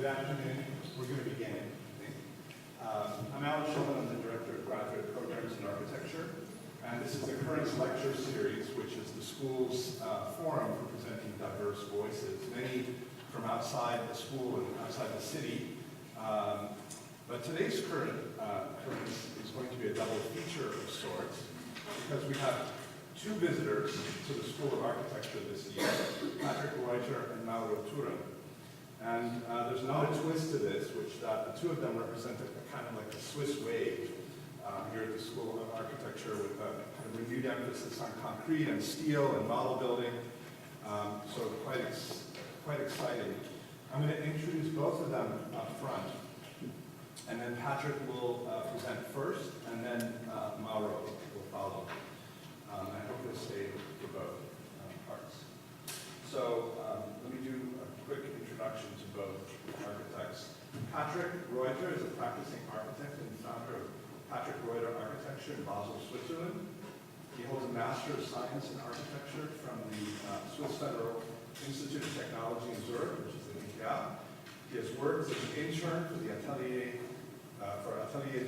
afternoon. We're going to begin. I'm Mauro Turin. I'm the director of graduate programs in architecture. And this is the Coherence lecture series, which is the school's forum for presenting diverse voices, many from outside the school and outside the city. But today's Coherence is going to be a double feature of sorts, because we have two visitors to the School of Architecture this year, Patrick Reuter and Mauro Turin. And there's not a twist to this, which the two of them represent a kind of like a Swiss wave here at the School of Architecture, with a kind of renewed emphasis on concrete and steel and model building. So quite exciting. I'm going to introduce both of them up front. And then Patrick will present first, and then Mauro will follow. I hope you'll stay for both parts. So let me do a quick introduction to both architects. Patrick Reuter is a practicing architect and founder of Patrick Reuter Architecture in Basel, Switzerland. He holds a Master of Science in Architecture from the Swiss Federal Institute of Technology in Zurich, which is the UTA. He has worked as an intern for the Atelier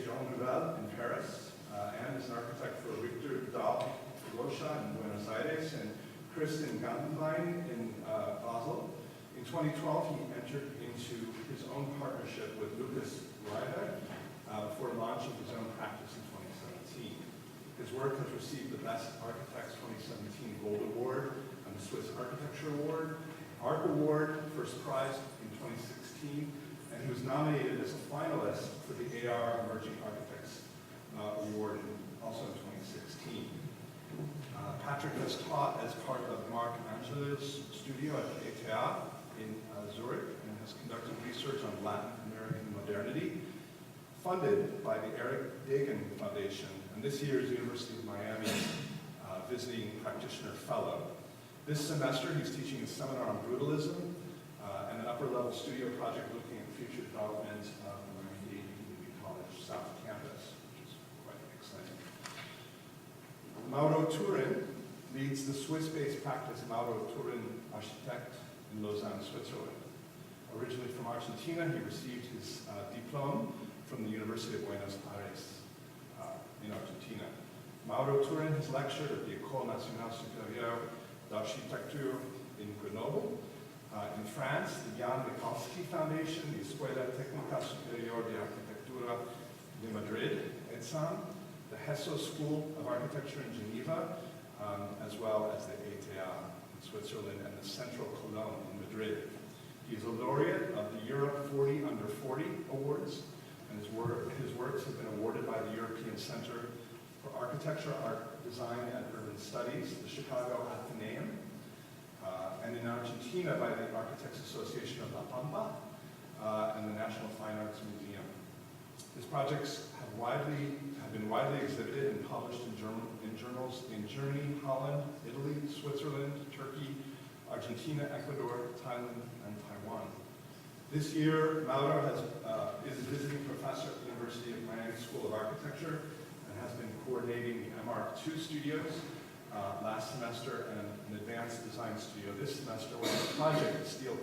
Jean Nouvel in Paris, and as an architect for Reuter Rocha in Buenos Aires and Christian Gantenbein in Basel. In 2012, he entered into his own partnership with Lucas Reuter for launch of his own practice in 2017. His work has received the Best Architects 2017 Gold Award and the Swiss Architecture Award, Arc Award, first prize in 2016, and he was nominated as a finalist for the AR Emerging Architects Award also in 2016. Patrick has taught as part of Marc Angelo's studio at the ETH in Zurich and has conducted research on Latin American modernity, funded by the Eric Dagan Foundation, and this year's University of Miami visiting practitioner fellow. This semester, he's teaching a seminar on brutalism and an upper-level studio project looking at future development of the Miami Community College South Campus, which is quite exciting. Mauro Turin leads the Swiss-based practice Mauro Turin Architect in Lausanne, Switzerland. Originally from Argentina, he received his diploma from the University of Buenos Aires in Argentina. Mauro Turin has lectured at the École Nationale Supérieure d'Architecture in Grenoble. In France, the Jan Mikulski Foundation, the Escuela Técnica Superior de Arquitectura de Madrid, ETSAM, the Hesso School of Architecture in Geneva, as well as the ETH in Switzerland and the Central Cologne in Madrid. He is a laureate of the Europe 40 Under 40 Awards, and his works have been awarded by the European Center for Architecture, Art Design, and Urban Studies, the Chicago Athenaeum, and in Argentina by the Architects Association of La Pampa and the National Fine Arts Museum. His projects have been widely exhibited and published in journals in Germany, Holland, Italy, Switzerland, Turkey, Argentina, Ecuador, Thailand, and Taiwan. This year, Mauro is a visiting professor at the University of Miami School of Architecture and has been coordinating the MR2 studios last semester and an advanced design studio this semester, where the project, the Steel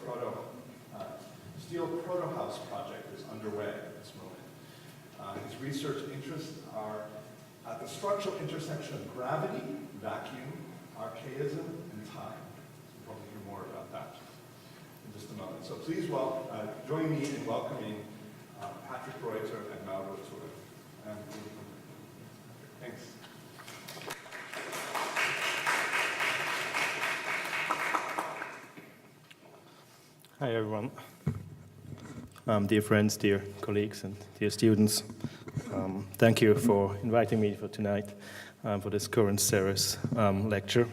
Proto House project, is underway at this moment. His research interests are at the structural intersection of gravity, vacuum, archaism, and time. We'll probably hear more about that in just a moment. So please join me in welcoming Patrick Reuter and Mauro Turin. Thanks. Hi, everyone. Dear friends, dear colleagues, and dear students. Thank you for inviting me for tonight for this Coherence series lecture.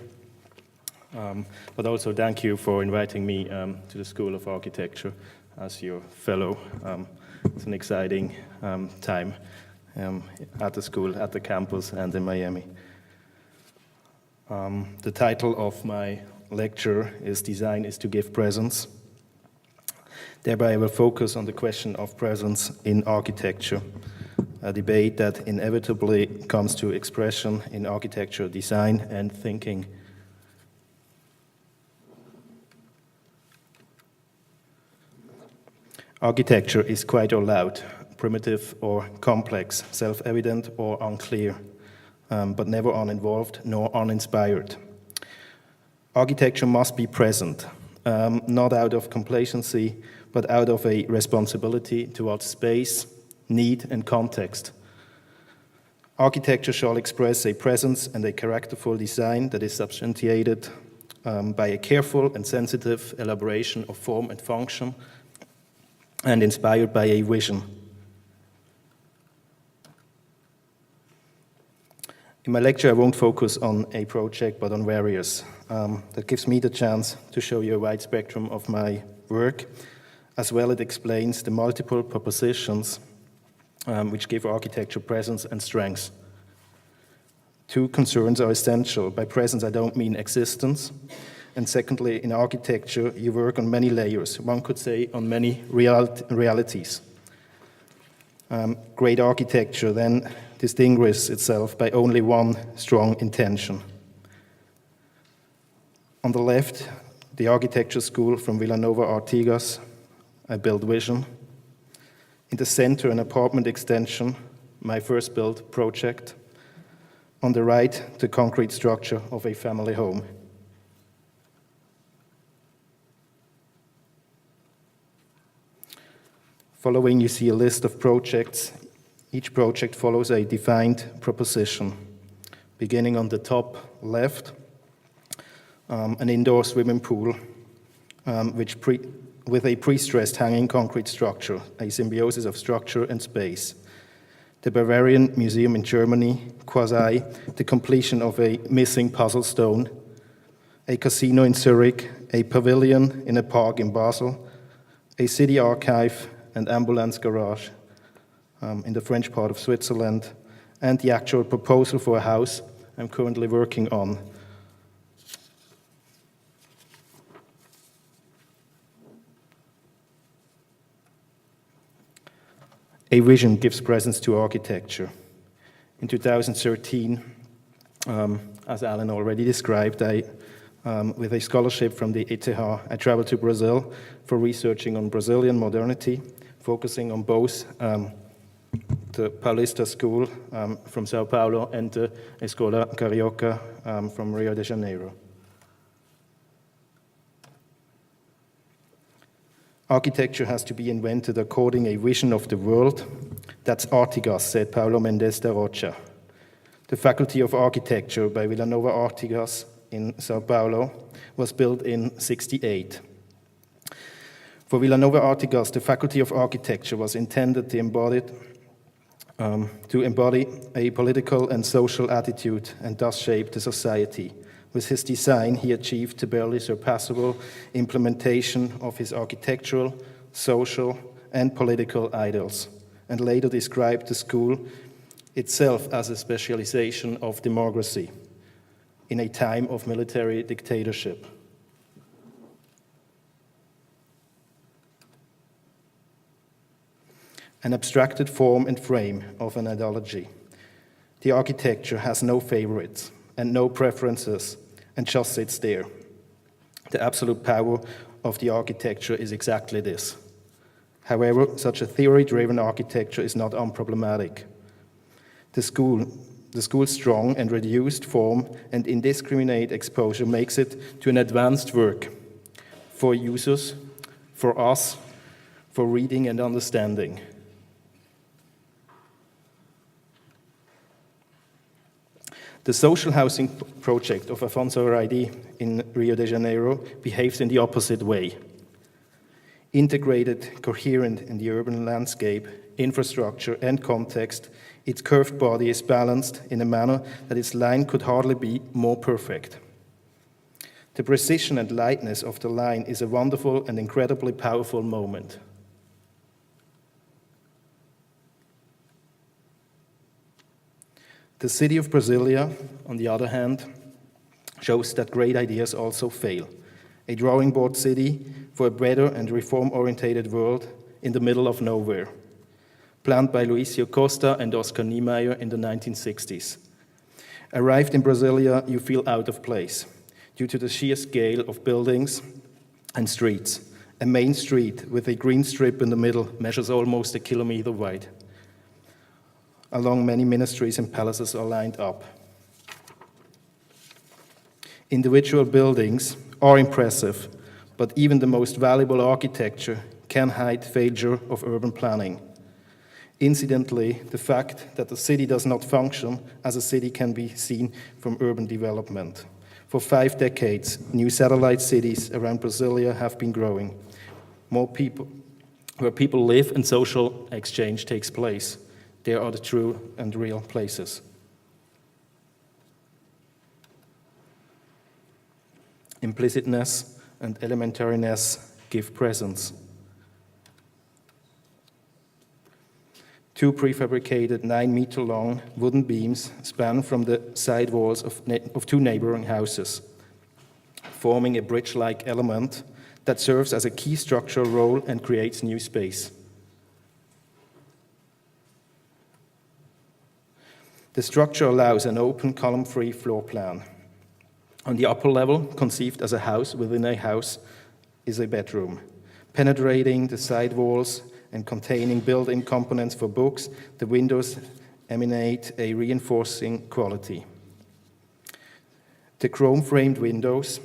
But also thank you for inviting me to the School of Architecture as your fellow. It's an exciting time at the school, at the campus, and in Miami. The title of my lecture is Design is to Give Presence. Thereby I will focus on the question of presence in architecture, a debate that inevitably comes to expression in architecture, design, and thinking. Architecture is quite all out, primitive or complex, self-evident or unclear, but never uninvolved nor uninspired. Architecture must be present, not out of complacency, but out of a responsibility towards space, need, and context. Architecture shall express a presence and a characterful design that is substantiated by a careful and sensitive elaboration of form and function, and inspired by a vision. In my lecture, I won't focus on a project, but on various. That gives me the chance to show you a wide spectrum of my work. As well, it explains the multiple propositions which give architecture presence and strength. Two concerns are essential. By presence, I don't mean existence. And secondly, in architecture, you work on many layers. One could say on many realities. Great architecture then distinguishes itself by only one strong intention. On the left, the architecture school from Villanova Artigas, I build vision. In the center, an apartment extension, my first built project. On the right, the concrete structure of a family home. Following, you see a list of projects. Each project follows a defined proposition. Beginning on the top left, an indoor swimming pool with a pre-stressed hanging concrete structure, a symbiosis of structure and space. The Bavarian Museum in Germany, quasi, the completion of a missing puzzle stone, a casino in Zurich, a pavilion in a park in Basel, a city archive and ambulance garage in the French part of Switzerland, and the actual proposal for a house I'm currently working on. A vision gives presence to architecture. In 2013, as Alan already described, with a scholarship from the ETH, I traveled to Brazil for researching on Brazilian modernity, focusing on both the Paulista School from Sao Paulo and the Escola Carioca from Rio de Janeiro. Architecture has to be invented according a vision of the world. That's Artigas, said Paulo Mendes da Rocha. The Faculty of Architecture by Villanova Artigas in Sao Paulo was built in '68. For Villanova Artigas, the Faculty of Architecture was intended to embody a political and social attitude and thus shape the society. With his design, he achieved the barely surpassable implementation of his architectural, social, and political ideals, and later described the school itself as a specialization of democracy in a time of military dictatorship. An abstracted form and frame of an ideology. The architecture has no favorites and no preferences and just sits there. The absolute power of the architecture is exactly this. However, such a theory-driven architecture is not unproblematic. The school's strong and reduced form and indiscriminate exposure makes it to an advanced work for users, for us, for reading and understanding. The social housing project of Afonso Raidi in Rio de Janeiro behaves in the opposite way. Integrated, coherent in the urban landscape, infrastructure, and context, its curved body is balanced in a manner that its line could hardly be more perfect. The precision and lightness of the line is a wonderful and incredibly powerful moment. The city of Brasilia, on the other hand, shows that great ideas also fail. A drawing board city for a better and reform-oriented world in the middle of nowhere, planned by Luicio Costa and Oscar Niemeyer in the 1960s. Arrived in Brasilia, you feel out of place due to the sheer scale of buildings and streets, A main street with a green strip in the middle measures almost 1 kilometer wide. Along many ministries and palaces are lined up. Individual buildings are impressive, but even the most valuable architecture can hide failure of urban planning. Incidentally, the fact that the city does not function as a city can be seen from urban development. For 5 decades, new satellite cities around Brasilia have been growing. More people, where people live and social exchange takes place. There are the true and real places. Implicitness and elementariness give presence. 2 prefabricated 9-meter-long wooden beams span from the side walls of 2 neighboring houses, forming a bridge-like element that serves as a key structural role and creates new space. The structure allows an open, column-free floor plan. On the upper level, conceived as a house within a house, is a bedroom. Penetrating the side walls and containing built-in components for books, the windows emanate a reinforcing quality. The chrome-framed windows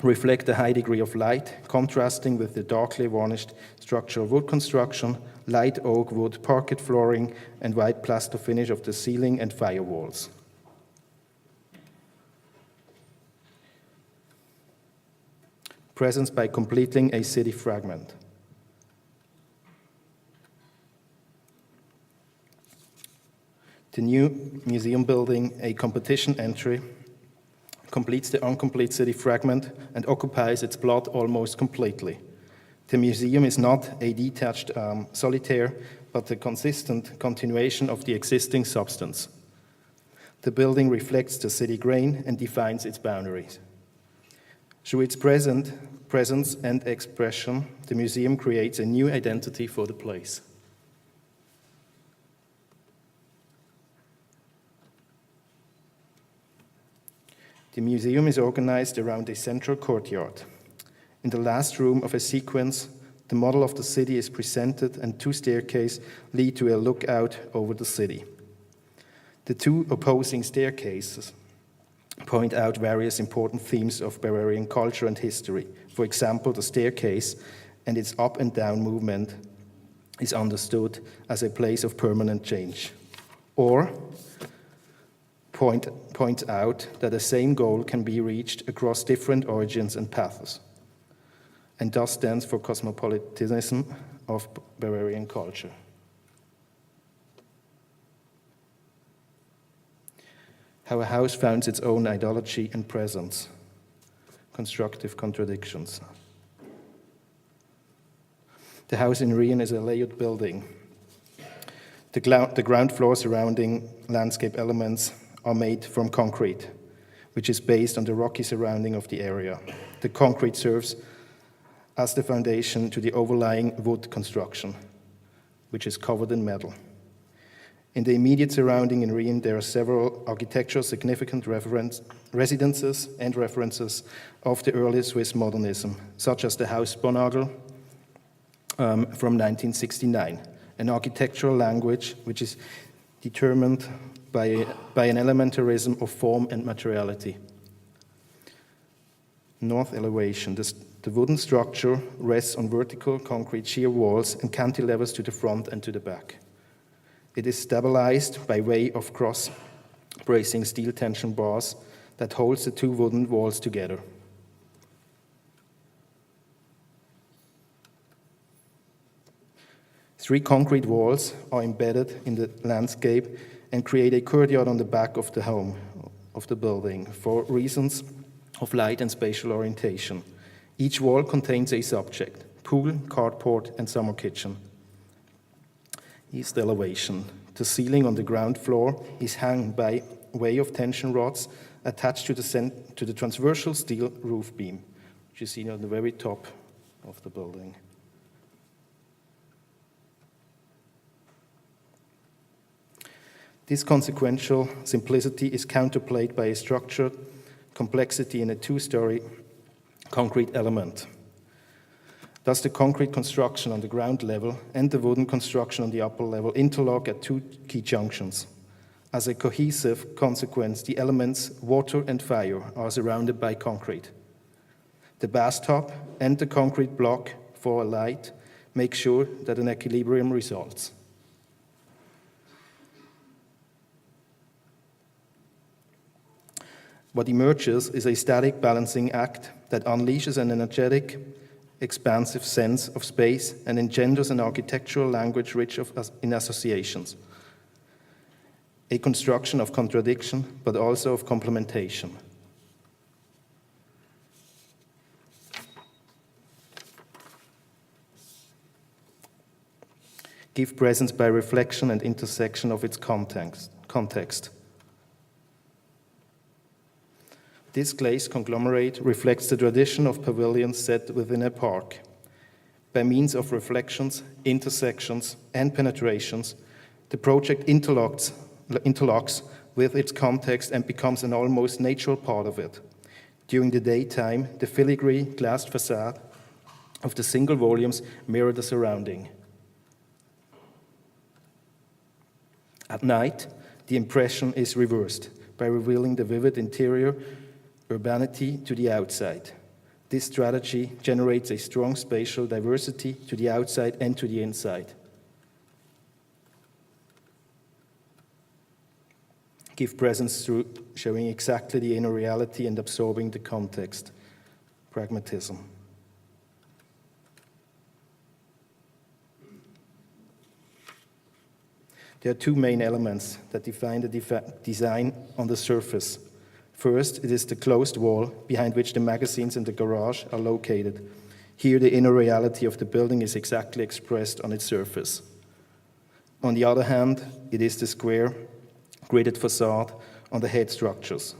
reflect a high degree of light, contrasting with the darkly varnished structural wood construction, light oak wood parquet flooring, and white plaster finish of the ceiling and firewalls. Presence by completing a city fragment. The new museum building, a competition entry, completes the incomplete city fragment and occupies its plot almost completely. The museum is not a detached solitaire, but a consistent continuation of the existing substance. The building reflects the city grain and defines its boundaries. Through its presence and expression, the museum creates a new identity for the place. The museum is organized around a central courtyard. In the last room of a sequence, the model of the city is presented and 2 staircases lead to a lookout over the city. The 2 opposing staircases point out various important themes of Bavarian culture and history. For example, the staircase and its up and down movement is understood as a place of permanent change. Or point out that the same goal can be reached across different origins and paths, and thus stands for cosmopolitanism of Bavarian culture. How a house founds its own ideology and presence. Constructive contradictions. The house in Rien is a layered building. The ground floor surrounding landscape elements are made from concrete, which is based on the rocky surrounding of the area. The concrete serves as the foundation to the overlying wood construction, which is covered in metal. In the immediate surrounding in Rien, there are several architectural significant residences and references of the early Swiss modernism, such as the Haus Bonagel from 1969, an architectural language which is determined by an elementarism of form and materiality. North elevation. The wooden structure rests on vertical concrete shear walls and cantilevers to the front and to the back. It is stabilized by way of cross-bracing steel tension bars that holds the 2 wooden walls together. Three concrete walls are embedded in the landscape and create a courtyard on the back of the home, of the building, for reasons of light and spatial orientation. Each wall contains a subject: pool, carport, and summer kitchen. East elevation. The ceiling on the ground floor is hung by way of tension rods attached to the transversal steel roof beam, which is seen on the very top of the building. This consequential simplicity is counterplayed by a structured complexity in a 2-story concrete element. Thus, the concrete construction on the ground level and the wooden construction on the upper level interlock at two key junctions. As a cohesive consequence, the elements water and fire are surrounded by concrete. The bathtub and the concrete block for a light make sure that an equilibrium results. What emerges is a static balancing act that unleashes an energetic, expansive sense of space and engenders an architectural language rich in associations. A construction of contradiction, but also of complementation. Give presence by reflection and intersection of its context. This glazed conglomerate reflects the tradition of pavilions set within a park. By means of reflections, intersections, and penetrations, the project interlocks with its context and becomes an almost natural part of it. During the daytime, the filigree glassed facade of the single volumes mirror the surrounding. At night, the impression is reversed by revealing the vivid interior urbanity to the outside. This strategy generates a strong spatial diversity to the outside and to the inside. Give presence through showing exactly the inner reality and absorbing the context. Pragmatism. There are two main elements that define the design on the surface. First, it is the closed wall behind which the magazines and the garage are located. Here, the inner reality of the building is exactly expressed on its surface. On the other hand, it is the square, gridded facade on the head structures,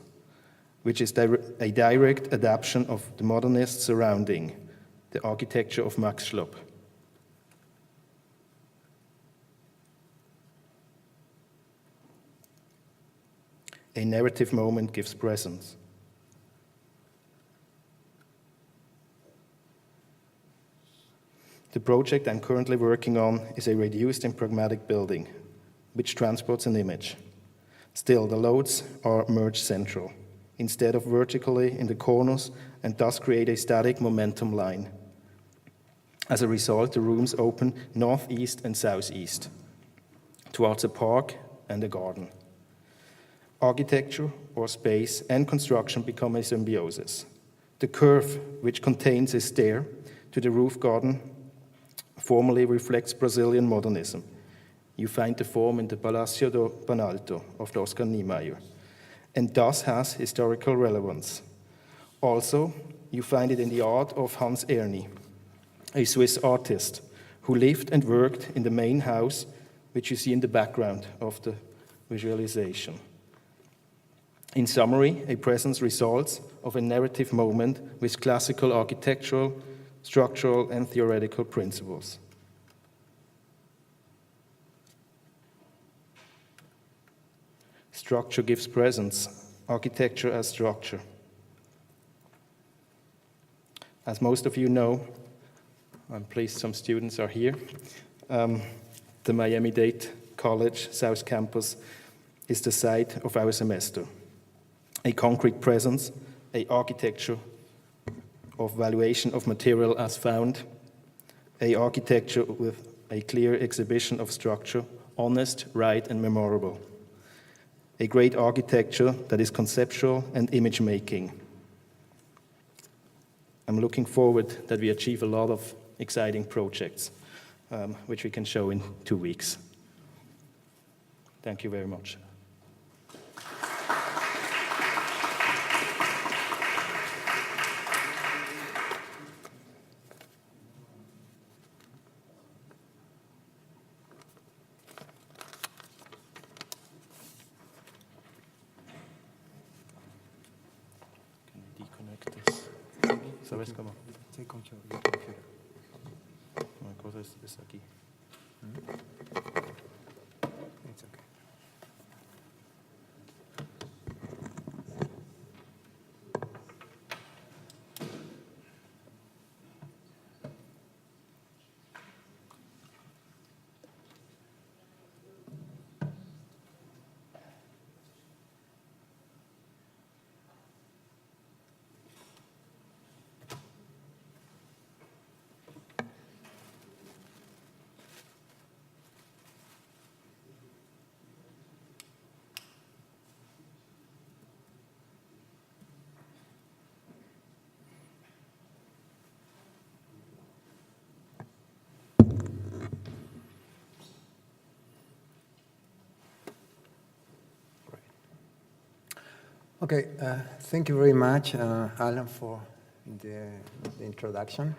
which is a direct adaptation of the modernist surrounding, the architecture of Max Schlupp. A narrative moment gives presence. The project I'm currently working on is a reduced and pragmatic building, which transports an image. Still, the loads are merged central, instead of vertically in the corners, and thus create a static momentum line. As a result, the rooms open northeast and southeast, towards a park and a garden. Architecture, or space, and construction become a symbiosis. The curve, which contains a stair to the roof garden, formally reflects Brazilian modernism. You find the form in the Palacio do Planalto of the Oscar Niemeyer, and thus has historical relevance. Also, you find it in the art of Hans Erni, a Swiss artist who lived and worked in the main house, which you see in the background of the visualization. In summary, a presence results of a narrative moment with classical architectural, structural, and theoretical principles. Structure gives presence, architecture as structure. As most of you know, I'm pleased some students are here. The Miami-Dade College South Campus is the site of our semester. A concrete presence, a architecture of valuation of material as found, a architecture with a clear exhibition of structure, honest, right, and memorable. A great architecture that is conceptual and image-making. I'm looking forward that we achieve a lot of exciting projects, which we can show in 2 weeks. Thank you very much. ¿Sabes cómo? Sí, con computer. Una cosa es aquí. It's okay. Okay, thank you very much, Alan, for the introduction.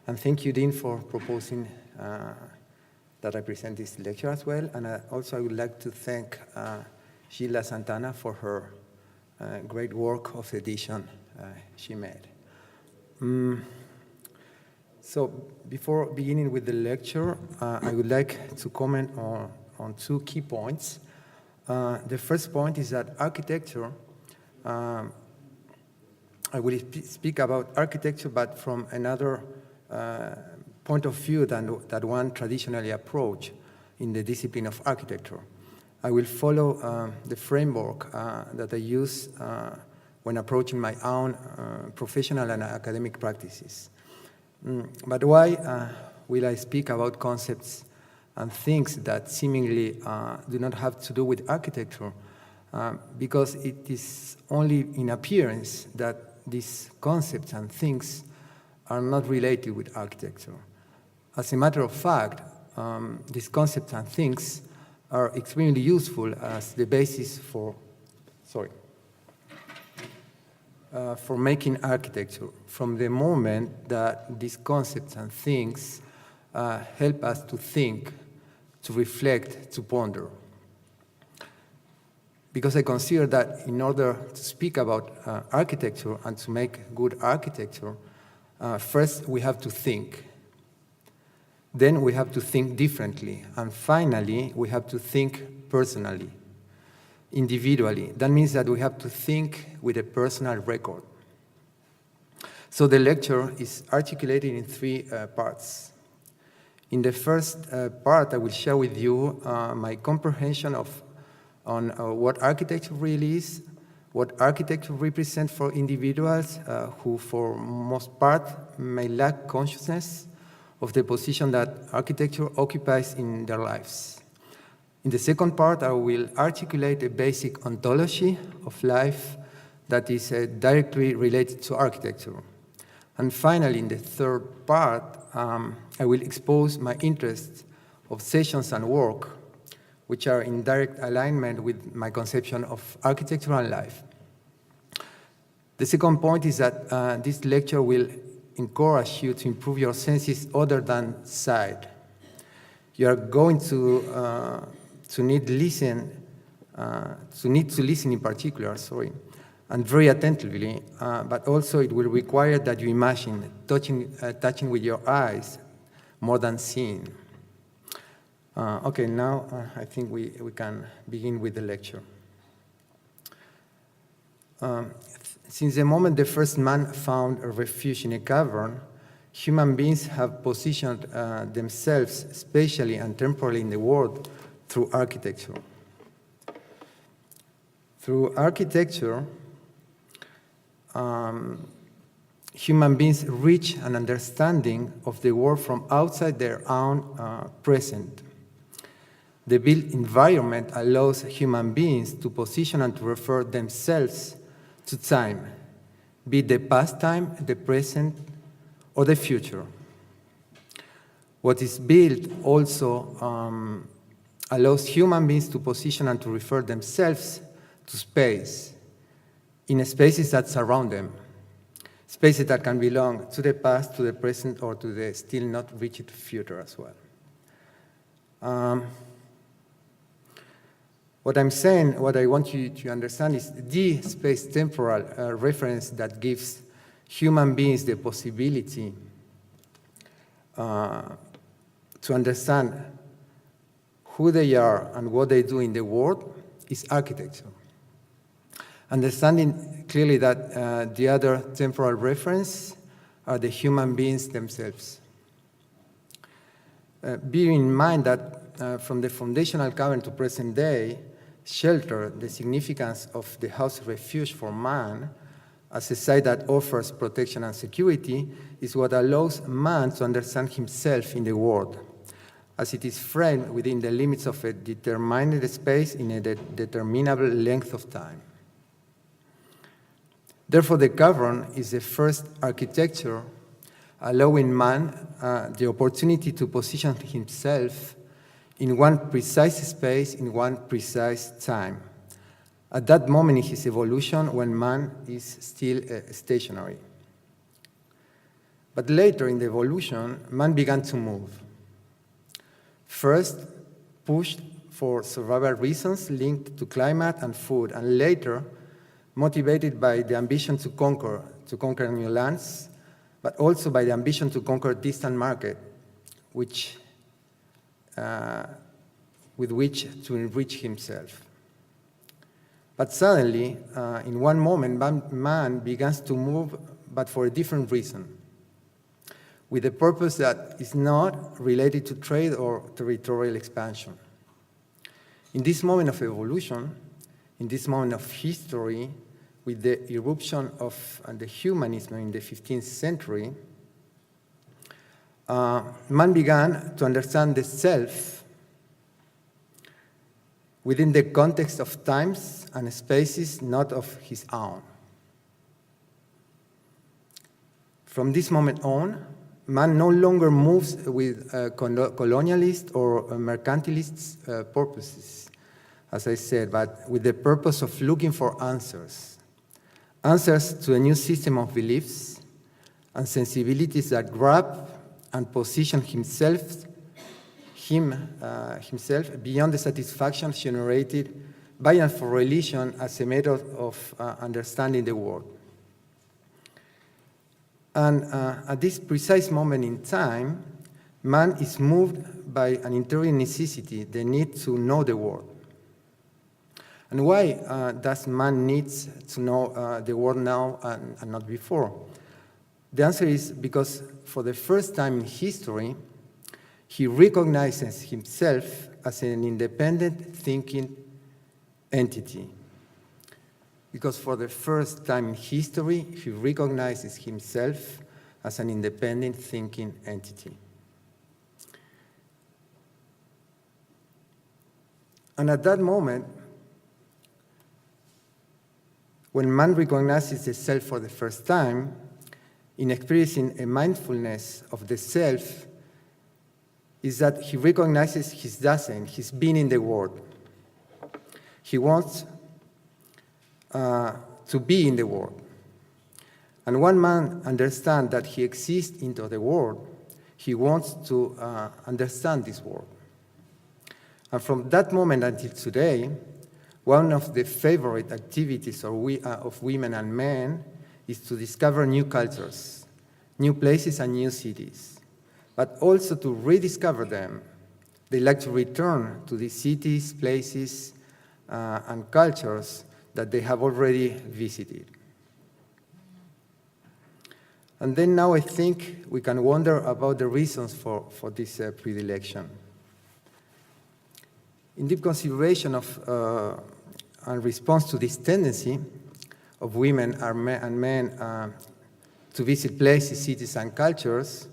And thank you, Dean, for proposing that I present this lecture as well. And also I would like to thank Sheila Santana for her great work of edition she made. So before beginning with the lecture, I would like to comment on two key points. The first point is that architecture, I will speak about architecture, but from another point of view than that one traditionally approach in the discipline of architecture. I will follow the framework that I use when approaching my own professional and academic practices. But why will I speak about concepts and things that seemingly do not have to do with architecture? Because it is only in appearance that these concepts and things are not related with architecture. As a matter of fact, these concepts and things are extremely useful as the basis for making architecture, from the moment that these concepts and things help us to think, to reflect, to ponder. Because I consider that in order to speak about architecture and to make good architecture, first we have to think. Then we have to think differently. And finally, we have to think personally, individually. That means that we have to think with a personal record. So the lecture is articulated in three parts. In the first part, I will share with you my comprehension on what architecture really is, what architecture represents for individuals who, for most part, may lack consciousness of the position that architecture occupies in their lives. In the second part, I will articulate a basic ontology of life that is directly related to architecture. And finally, in the third part, I will expose my interests, obsessions, and work, which are in direct alignment with my conception of architecture and life. The second point is that this lecture will encourage you to improve your senses other than sight. You are going to need to listen in particular, and very attentively, but also it will require that you imagine touching with your eyes more than seeing. Okay, now I think we can begin with the lecture. Since the moment the first man found a refuge in a cavern, human beings have positioned themselves spatially and temporally in the world through architecture. Through architecture, human beings reach an understanding of the world from outside their own present. The built environment allows human beings to position and to refer themselves to time, be it the past time, the present, or the future. What is built also allows human beings to position and to refer themselves to space, in spaces that surround them, spaces that can belong to the past, to the present, or to the still not reached future as well. What I'm saying, what I want you to understand is the space-temporal reference that gives human beings the possibility to understand who they are and what they do in the world is architecture. Understanding clearly that the other temporal reference are the human beings themselves. Bear in mind that from the foundational cavern to present day, shelter, the significance of the house of refuge for man, as a site that offers protection and security, is what allows man to understand himself in the world, as it is framed within the limits of a determined space in a determinable length of time. Therefore, the cavern is the first architecture allowing man the opportunity to position himself in one precise space, in one precise time, at that moment in his evolution when man is still stationary. But later in the evolution, man began to move. First, pushed for survival reasons linked to climate and food, and later motivated by the ambition to conquer new lands, but also by the ambition to conquer distant market, with which to enrich himself. But suddenly, in one moment, man begins to move, but for a different reason, with a purpose that is not related to trade or territorial expansion. In this moment of evolution, in this moment of history, with the eruption of the humanism in the 15th century, man began to understand the self within the context of times and spaces not of his own. From this moment on, man no longer moves with colonialist or mercantilist purposes, as I said, but with the purpose of looking for answers to a new system of beliefs and sensibilities that grab and position himself beyond the satisfaction generated by and for religion as a method of understanding the world. And at this precise moment in time, man is moved by an interior necessity, the need to know the world. And why does man need to know the world now and not before? The answer is because for the first time in history, he recognizes himself as an independent thinking entity. Because for the first time in history, he recognizes himself as an independent thinking entity. And at that moment, when man recognizes the self for the first time, in experiencing a mindfulness of the self, is that he recognizes his dasein, his being in the world. He wants to be in the world. And when man understands that he exists into the world, he wants to understand this world. And from that moment until today, one of the favorite activities of women and men is to discover new cultures, new places and new cities, but also to rediscover them. They like to return to the cities, places, and cultures that they have already visited. And then now I think we can wonder about the reasons for this predilection. In deep consideration of and response to this tendency of women and men to visit places, cities, and cultures,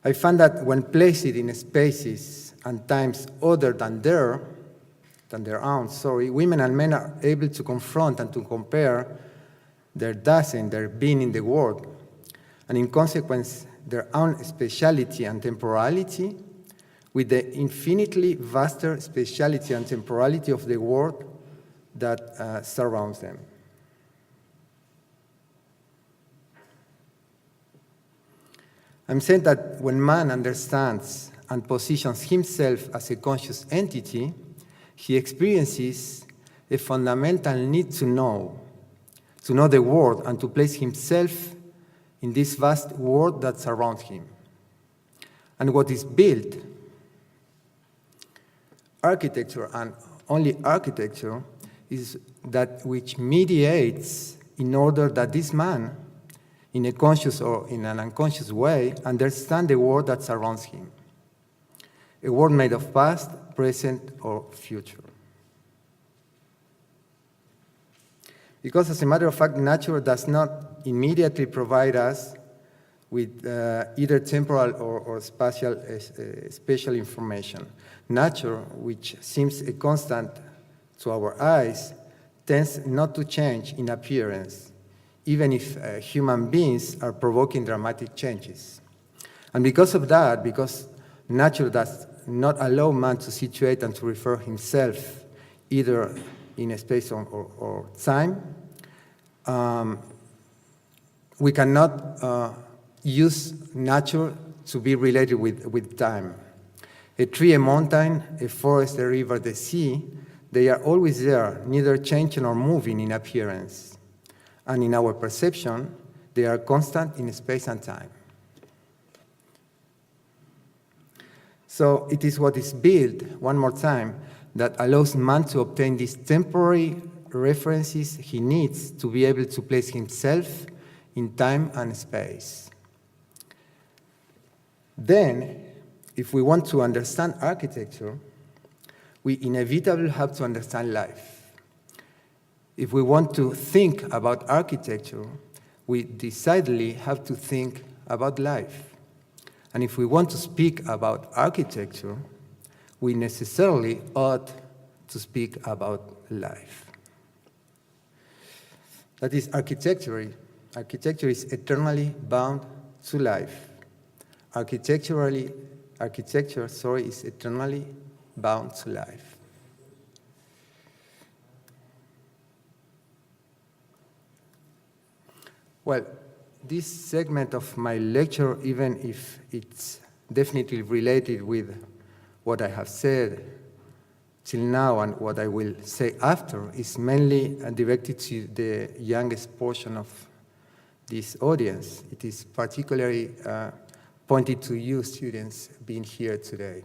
I found that when placed in spaces and times other than their own, women and men are able to confront and to compare their dasein, their being in the world, and in consequence, their own speciality and temporality with the infinitely vaster speciality and temporality of the world that surrounds them. I'm saying that when man understands and positions himself as a conscious entity, he experiences a fundamental need to know the world and to place himself in this vast world that surrounds him. And what is built, architecture and only architecture, is that which mediates in order that this man, in a conscious or in an unconscious way, understand the world that surrounds him. A world made of past, present, or future. Because as a matter of fact, nature does not immediately provide us with either temporal or spatial information. Nature, which seems a constant to our eyes, tends not to change in appearance, even if human beings are provoking dramatic changes. And because of that, because nature does not allow man to situate and to refer himself either in a space or time. We cannot use nature to be related with time. A tree, a mountain, a forest, a river, the sea, they are always there, neither changing nor moving in appearance. And in our perception, they are constant in space and time. So it is what is built, one more time, that allows man to obtain these temporary references he needs to be able to place himself in time and space. Then, if we want to understand architecture, we inevitably have to understand life. If we want to think about architecture, we decidedly have to think about life. And if we want to speak about architecture, we necessarily ought to speak about life. That is architecture. Architecture is eternally bound to life. Architecture is eternally bound to life. Well, this segment of my lecture, even if it's definitely related with what I have said till now and what I will say after, is mainly directed to the youngest portion of this audience. It is particularly pointed to you students being here today.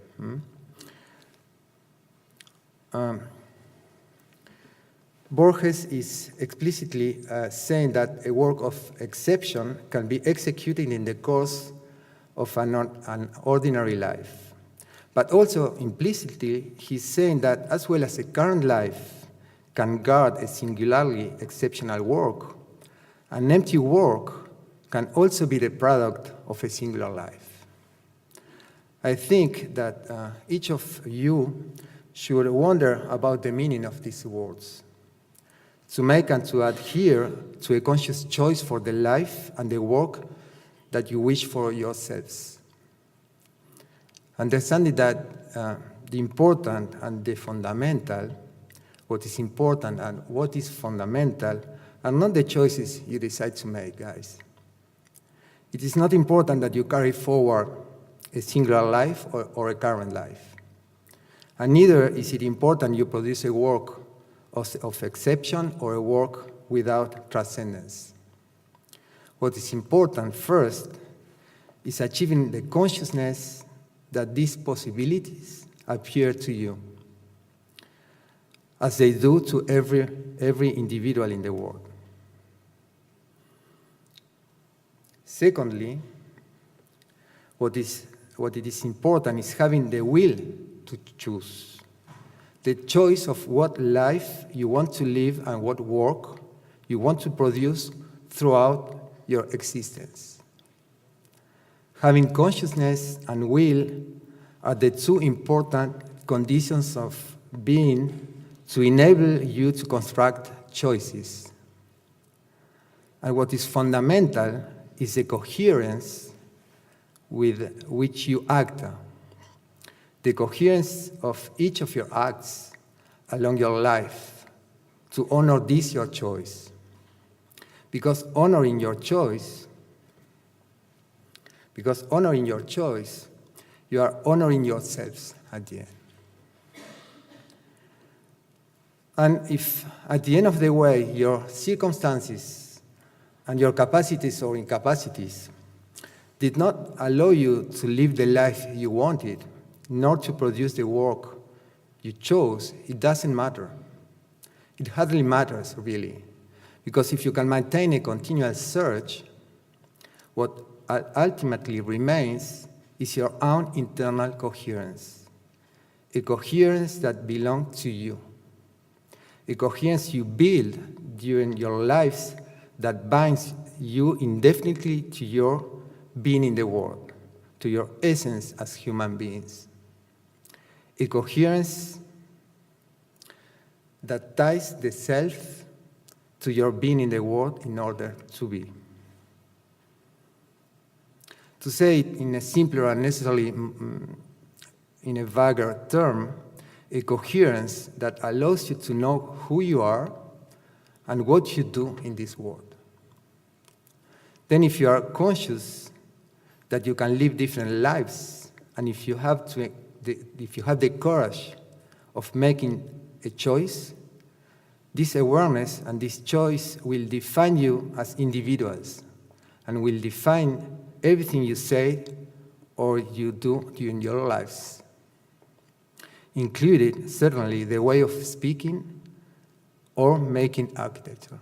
Borges is explicitly saying that a work of exception can be executed in the course of an ordinary life. But also implicitly, he's saying that as well as a current life can guard a singularly exceptional work, an empty work can also be the product of a singular life. I think that each of you should wonder about the meaning of these words, to make and to adhere to a conscious choice for the life and the work that you wish for yourselves. Understanding that the important and the fundamental, what is important and what is fundamental, are not the choices you decide to make, guys. It is not important that you carry forward a singular life or a current life. And neither is it important you produce a work of exception or a work without transcendence. What is important first is achieving the consciousness that these possibilities appear to you, as they do to every individual in the world. Secondly, what it is important is having the will to choose. The choice of what life you want to live and what work you want to produce throughout your existence. Having consciousness and will are the two important conditions of being to enable you to construct choices. And what is fundamental is the coherence with which you act. The coherence of each of your acts along your life to honor this your choice. Because honoring your choice, you are honoring yourselves at the end. And if at the end of the way your circumstances and your capacities or incapacities did not allow you to live the life you wanted, nor to produce the work you chose, it doesn't matter. It hardly matters, really. Because if you can maintain a continual search, what ultimately remains is your own internal coherence. A coherence that belongs to you. A coherence you build during your lives that binds you indefinitely to your being in the world, to your essence as human beings. A coherence that ties the self to your being in the world in order to be. To say it in a simpler and necessarily in a vaguer term, a coherence that allows you to know who you are and what you do in this world. Then if you are conscious that you can live different lives, and if you have the courage of making a choice, this awareness and this choice will define you as individuals and will define everything you say or you do during your lives, included certainly the way of speaking or making architecture.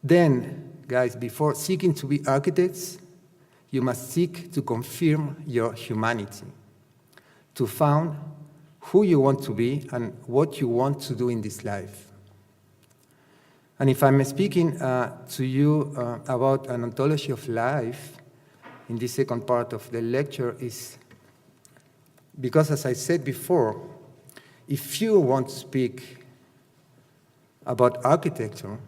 Then, guys, before seeking to be architects, you must seek to confirm your humanity, to find who you want to be and what you want to do in this life. And if I'm speaking to you about an ontology of life in this second part of the lecture is because, as I said before, if you want to speak about architecture,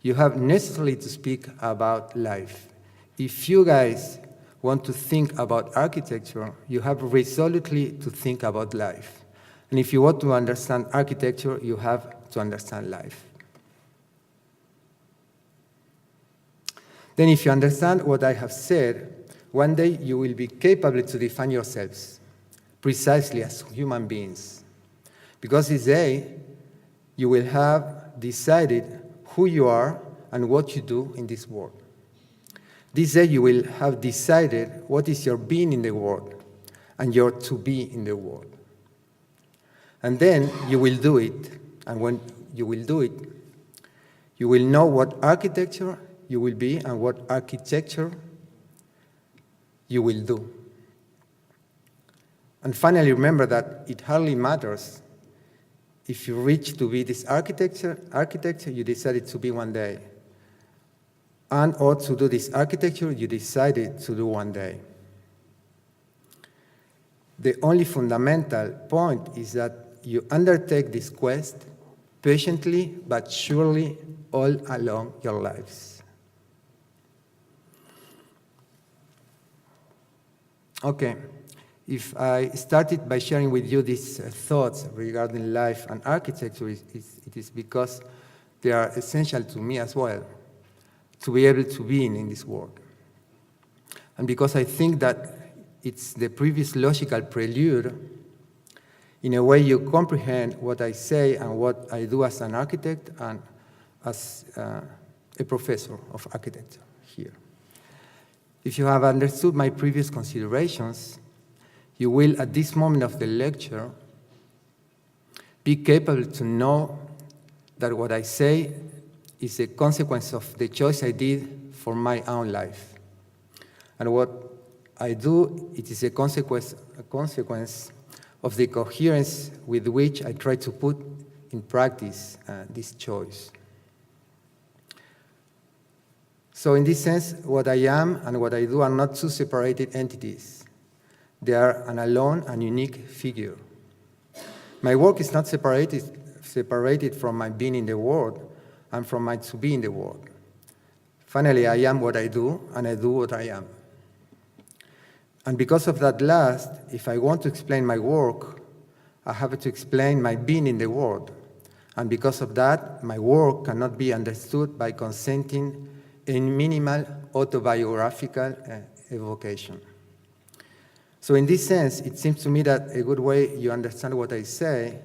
you have necessarily to speak about life. If you guys want to think about architecture, you have resolutely to think about life. And if you want to understand architecture, you have to understand life. Then if you understand what I have said, one day you will be capable to define yourselves precisely as human beings. Because this day, you will have decided who you are and what you do in this world. This day you will have decided what is your being in the world and your to be in the world. And then you will do it, and when you will do it, you will know what architecture you will be and what architecture you will do. And finally, remember that it hardly matters if you reach to be this architecture you decided to be one day, and or to do this architecture you decided to do one day. The only fundamental point is that you undertake this quest patiently but surely all along your lives. Okay. If I started by sharing with you these thoughts regarding life and architecture, it is because they are essential to me as well, to be able to be in this world. And because I think that it's the previous logical prelude, in a way you comprehend what I say and what I do as an architect and as a professor of architecture here. If you have understood my previous considerations, you will, at this moment of the lecture, be capable to know that what I say is a consequence of the choice I did for my own life. And what I do, it is a consequence of the coherence with which I try to put in practice this choice. So in this sense, what I am and what I do are not two separated entities. They are an alone and unique figure. My work is not separated from my being in the world and from my to be in the world. Finally, I am what I do, and I do what I am. And because of that last, if I want to explain my work, I have to explain my being in the world. And because of that, my work cannot be understood by consenting in minimal autobiographical evocation. So in this sense, it seems to me that a good way you understand what I say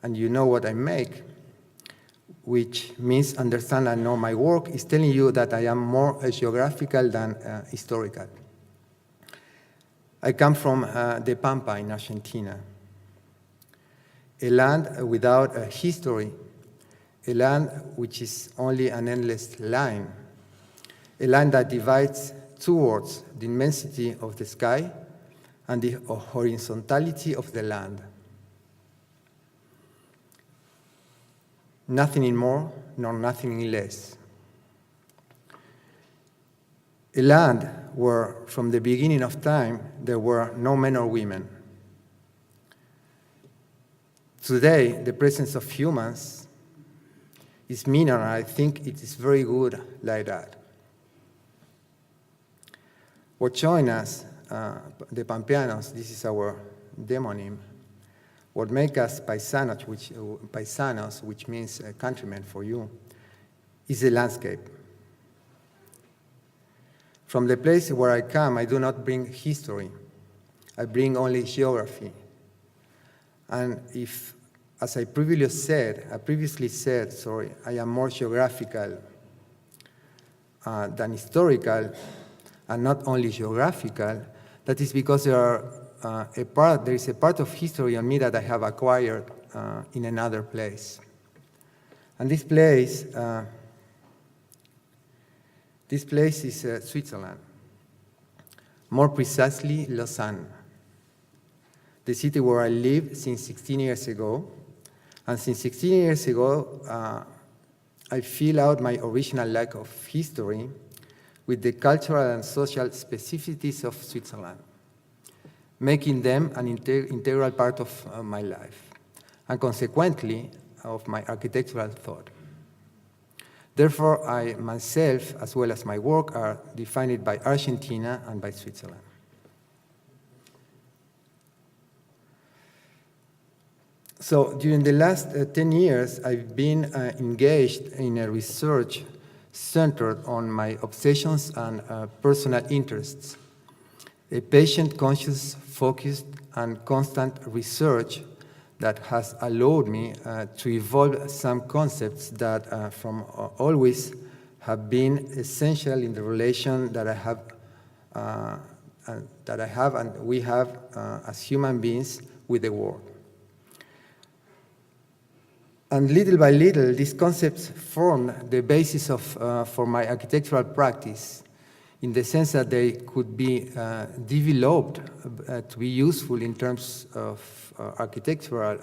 and you know what I make, which means understand and know my work, is telling you that I am more geographical than historical. I come from the Pampa in Argentina, a land without a history, a land which is only an endless line, a line that divides towards the immensity of the sky and the horizontality of the land. Nothing in more, nor nothing in less. A land where, from the beginning of time, there were no men or women. Today, the presence of humans is minor, and I think it is very good like that. What join us, the Pampeanos, this is our demonym what makes us paisanos, which means countrymen for you, is the landscape. From the place where I come, I do not bring history. I bring only geography. And if, as I previously said, I am more geographical than historical, and not only geographical, that is because there is a part of history on me that I have acquired in another place. And this place is Switzerland, more precisely Lausanne, the city where I live since 16 years ago. And since 16 years ago, I fill out my original lack of history with the cultural and social specificities of Switzerland, making them an integral part of my life, and consequently of my architectural thought. Therefore, I myself, as well as my work, are defined by Argentina and by Switzerland. So during the last 10 years, I've been engaged in a research centered on my obsessions and personal interests, a patient-conscious, focused, and constant research that has allowed me to evolve some concepts that from always have been essential in the relation that I have and we have as human beings with the world. And little by little, these concepts form the basis for my architectural practice, in the sense that they could be developed to be useful in terms of architectural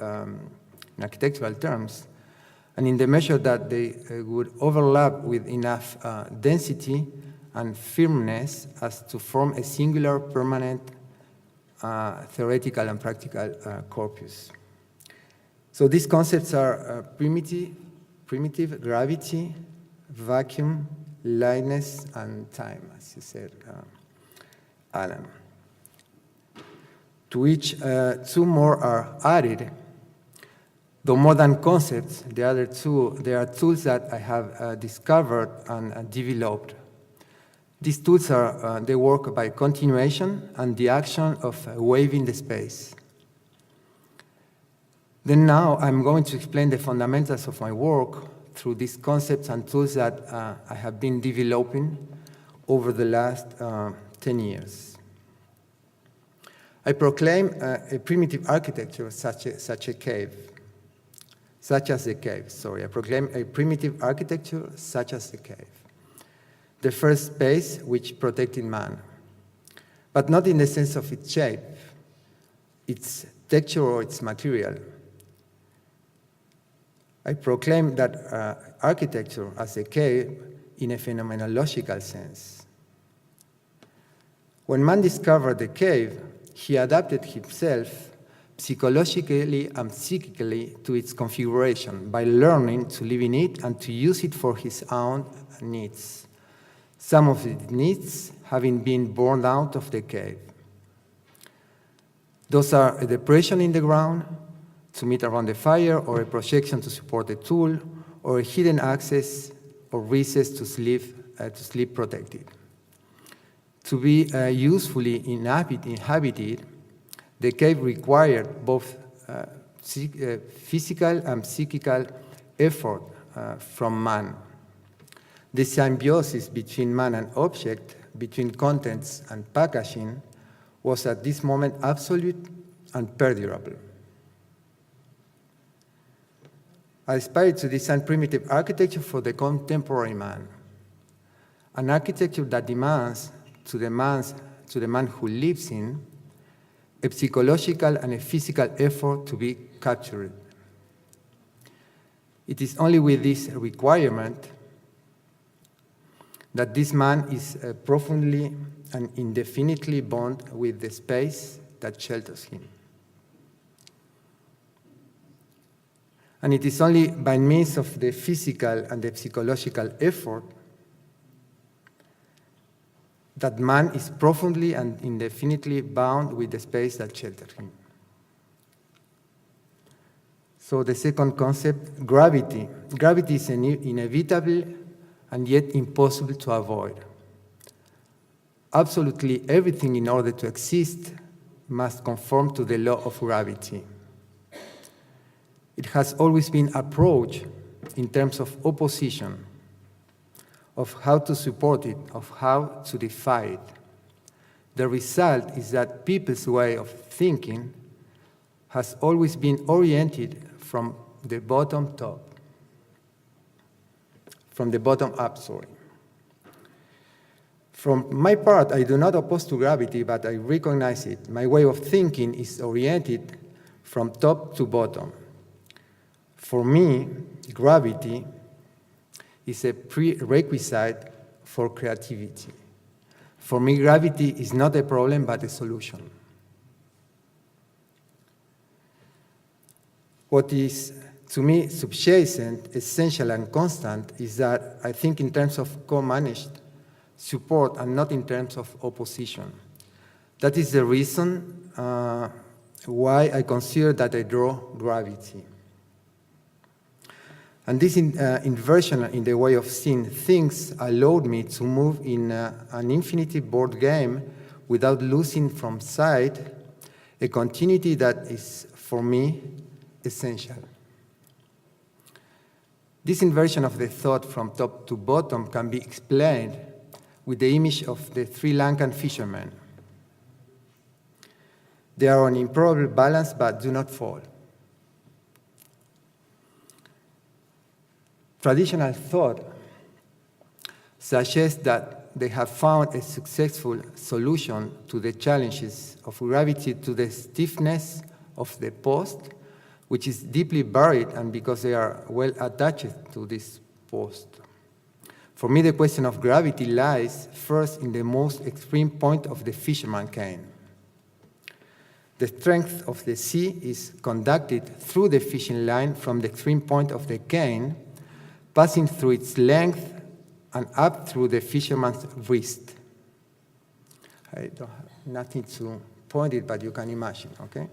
terms, and in the measure that they would overlap with enough density and firmness as to form a singular, permanent, theoretical and practical corpus. So these concepts are primitive gravity, vacuum, lightness, and time, as you said, Alan. To which two more are added. Though more than concepts, the other two, they are tools that I have discovered and developed. These tools they work by continuation and the action of waving the space. Then now I'm going to explain the fundamentals of my work through these concepts and tools that I have been developing over the last 10 years. I proclaim a primitive architecture such as a cave. I proclaim a primitive architecture such as a cave. The first space which protected man, but not in the sense of its shape, its texture or its material. I proclaim that architecture as a cave in a phenomenological sense. When man discovered the cave, he adapted himself psychologically and psychically to its configuration by learning to live in it and to use it for his own needs, some of his needs having been born out of the cave. Those are a depression in the ground to meet around the fire, or a projection to support a tool, or a hidden access or recess to sleep protected. To be usefully inhabited, the cave required both physical and psychical effort from man. The symbiosis between man and object, between contents and packaging, was at this moment absolute and perdurable. I aspired to design primitive architecture for the contemporary man, an architecture that demands to the man who lives in a psychological and a physical effort to be captured. It is only with this requirement that this man is profoundly and indefinitely bound with the space that shelters him. And it is only by means of the physical and the psychological effort that man is profoundly and indefinitely bound with the space that shelters him. So the second concept, gravity. Gravity is inevitable and yet impossible to avoid. Absolutely everything in order to exist must conform to the law of gravity. It has always been approached in terms of opposition, of how to support it, of how to defy it. The result is that people's way of thinking has always been oriented from the bottom up. From my part, I do not oppose to gravity, but I recognize it. My way of thinking is oriented from top to bottom. For me, gravity is a prerequisite for creativity. For me, gravity is not a problem, but a solution. What is, to me, subjacent, essential, and constant is that I think in terms of co-managed support and not in terms of opposition. That is the reason why I consider that I draw gravity. And this inversion in the way of seeing things allowed me to move in an infinity board game without losing from sight a continuity that is, for me, essential. This inversion of the thought from top to bottom can be explained with the image of the three Lankan fishermen. They are on improbable balance but do not fall. Traditional thought suggests that they have found a successful solution to the challenges of gravity to the stiffness of the post, which is deeply buried, and because they are well attached to this post. For me, the question of gravity lies first in the most extreme point of the fisherman cane. The strength of the sea is conducted through the fishing line from the extreme point of the cane, passing through its length and up through the fisherman's wrist. I don't have nothing to point it, but you can imagine, okay?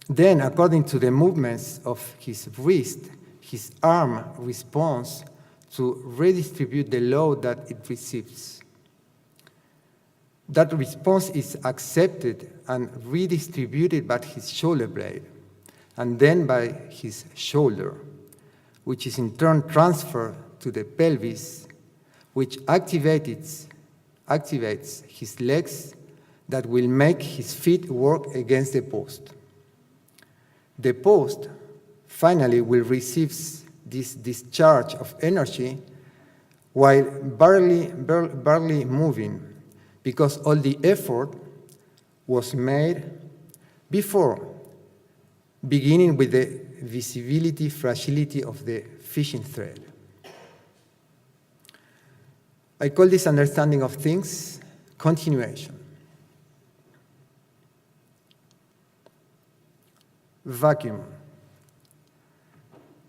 Then, according to the movements of his wrist, his arm responds to redistribute the load that it receives. That response is accepted and redistributed by his shoulder blade, and then by his shoulder, which is in turn transferred to the pelvis, which activates his legs that will make his feet work against the post. The post finally will receive this discharge of energy while barely moving, because all the effort was made before, beginning with the visibility, fragility of the fishing thread. I call this understanding of things continuation. Vacuum.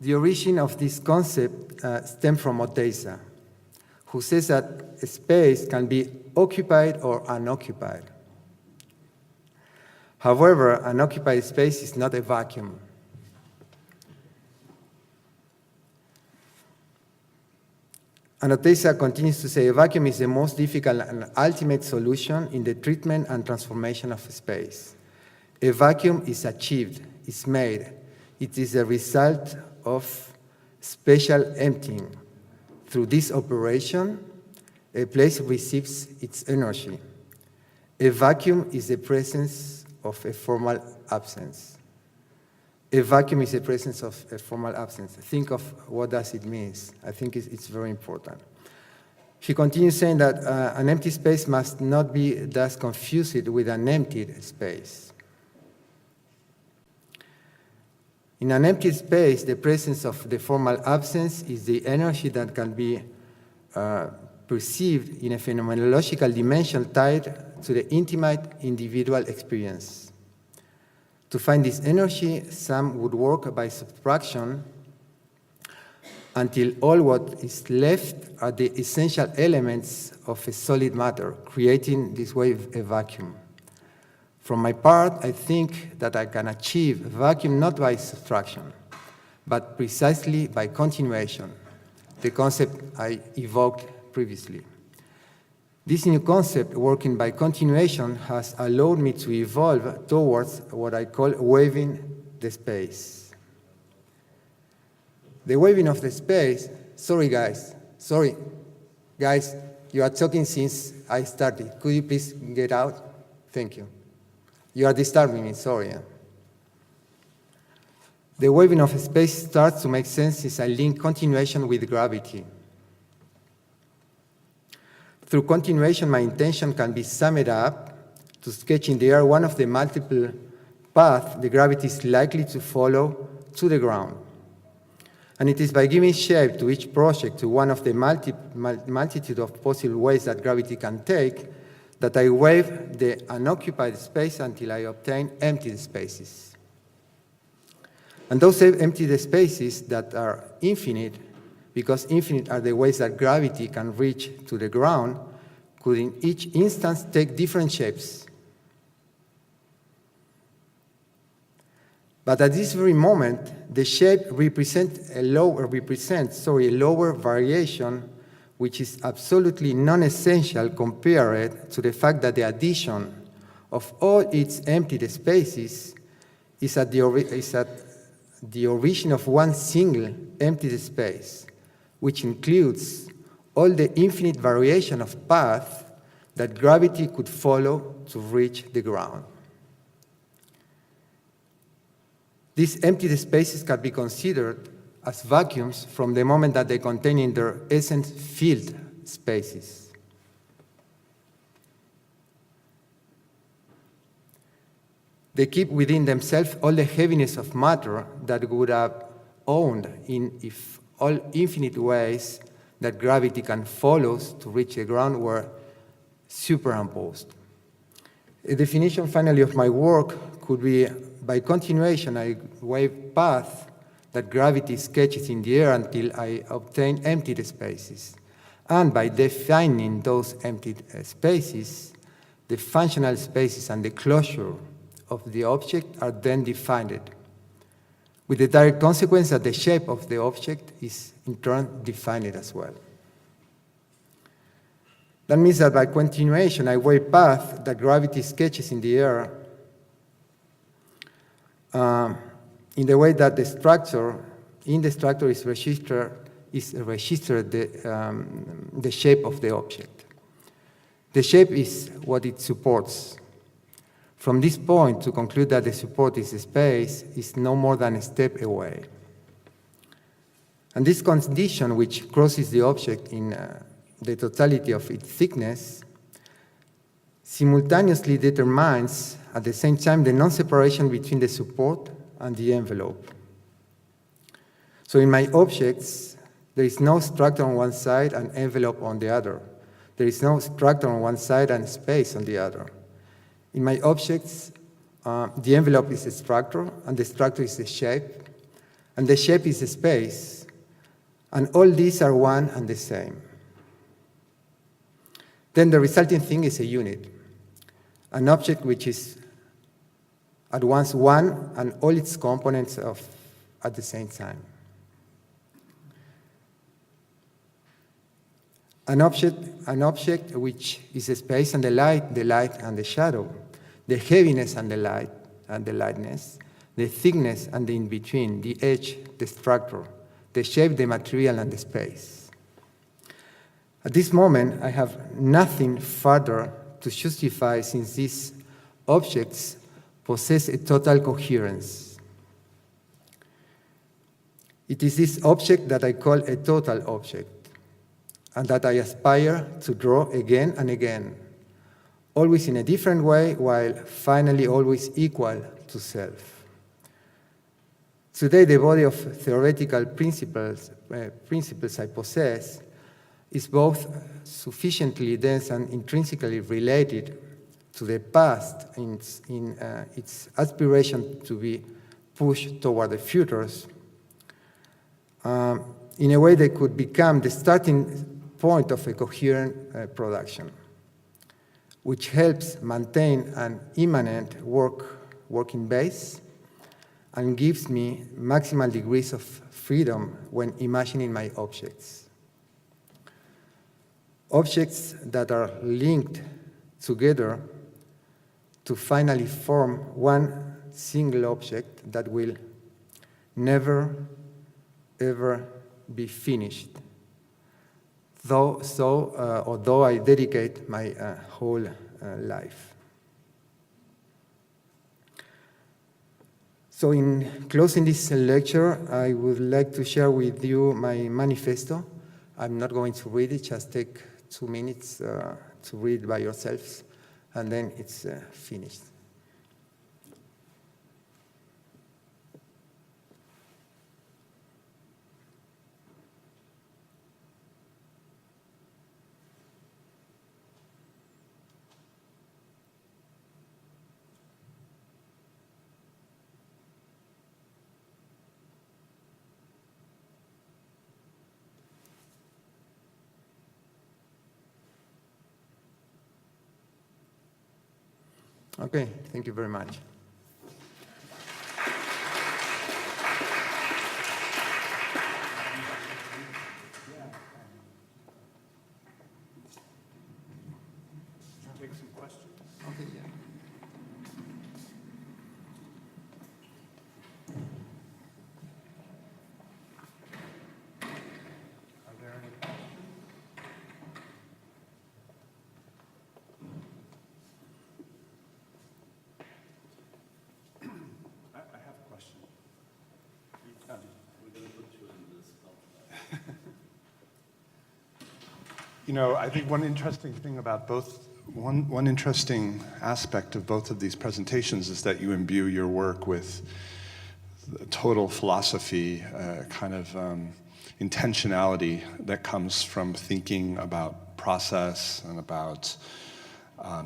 The origin of this concept stems from Oteiza, who says that space can be occupied or unoccupied. However, an occupied space is not a vacuum. And Oteiza continues to say a vacuum is the most difficult and ultimate solution in the treatment and transformation of space. A vacuum is achieved, is made. It is a result of spatial emptying. Through this operation, a place receives its energy. A vacuum is the presence of a formal absence. A vacuum is the presence of a formal absence. Think of what does it mean. I think it's very important. He continues saying that an empty space must not be thus confused with an emptied space. In an empty space, the presence of the formal absence is the energy that can be perceived in a phenomenological dimension tied to the intimate individual experience. To find this energy, some would work by subtraction until all what is left are the essential elements of a solid matter, creating this way a vacuum. From my part, I think that I can achieve vacuum not by subtraction, but precisely by continuation, the concept I evoked previously. This new concept, working by continuation, has allowed me to evolve towards what I call waving the space. The waving of the space, sorry guys, you are talking since I started. Could you please get out? Thank you. You are disturbing me, sorry. The waving of space starts to make sense since I link continuation with gravity. Through continuation, my intention can be summed up to sketch in the air one of the multiple paths the gravity is likely to follow to the ground. And it is by giving shape to each project, to one of the multitude of possible ways that gravity can take, that I wave the unoccupied space until I obtain empty spaces. And those empty spaces that are infinite, because infinite are the ways that gravity can reach to the ground, could in each instance take different shapes. But at this very moment, the shape represents a lower variation, which is absolutely non-essential compared to the fact that the addition of all its empty spaces is at the origin of one single empty space, which includes all the infinite variation of paths that gravity could follow to reach the ground. These empty spaces can be considered as vacuums from the moment that they contain in their essence filled spaces. They keep within themselves all the heaviness of matter that would have owned in if all infinite ways that gravity can follow to reach the ground were superimposed. A definition finally of my work could be, by continuation, I wave paths that gravity sketches in the air until I obtain empty spaces. And by defining those empty spaces, the functional spaces and the closure of the object are then defined, with the direct consequence that the shape of the object is in turn defined as well. That means that by continuation, I wave paths that gravity sketches in the air in the way that the structure is registered the shape of the object. The shape is what it supports. From this point, to conclude that the support is a space is no more than a step away. And this condition, which crosses the object in the totality of its thickness, simultaneously determines at the same time the non-separation between the support and the envelope. So in my objects, there is no structure on one side and envelope on the other. There is no structure on one side and space on the other. In my objects, the envelope is a structure, and the structure is a shape, and the shape is a space, and all these are one and the same. Then the resulting thing is a unit, an object which is at once one and all its components at the same time. An object which is a space and the light and the shadow, the heaviness and the light and the lightness, the thickness and the in-between, the edge, the structure, the shape, the material, and the space. At this moment, I have nothing further to justify, since these objects possess a total coherence. It is this object that I call a total object, and that I aspire to draw again and again, always in a different way, while finally always equal to self. Today, the body of theoretical principles I possess is both sufficiently dense and intrinsically related to the past in its aspiration to be pushed toward the futures, in a way they could become the starting point of a coherent production. which helps maintain an immanent working base and gives me maximal degrees of freedom when imagining my objects. Objects that are linked together to finally form one single object that will never, ever be finished. Although I dedicate my whole life. So in closing this lecture, I would like to share with you my manifesto. I'm not going to read it, just take 2 minutes to read by yourselves, and then it's finished. Okay, thank you very much. Take some questions. Okay, yeah. Are there any questions? I have a question. We're going to put you in this culture. You know, I think one interesting thing about one interesting aspect of both of these presentations is that you imbue your work with total philosophy, kind of intentionality that comes from thinking about process and about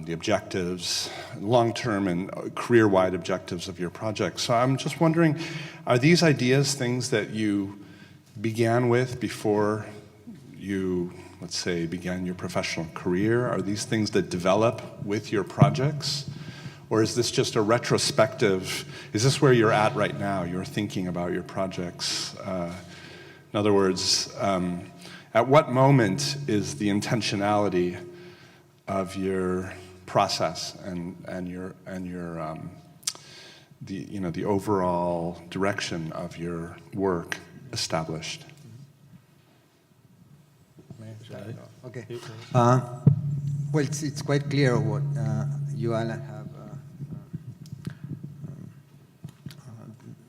the objectives, long-term and career-wide objectives of your project. So I'm just wondering, are these ideas things that you began with before you, let's say, began your professional career? Are these things that develop with your projects? Or is this just a retrospective, is this where you're at right now? You're thinking about your projects. In other words, at what moment is the intentionality of your process and your the overall direction of your work established? Okay. Well, it's quite clear what you, Alan, have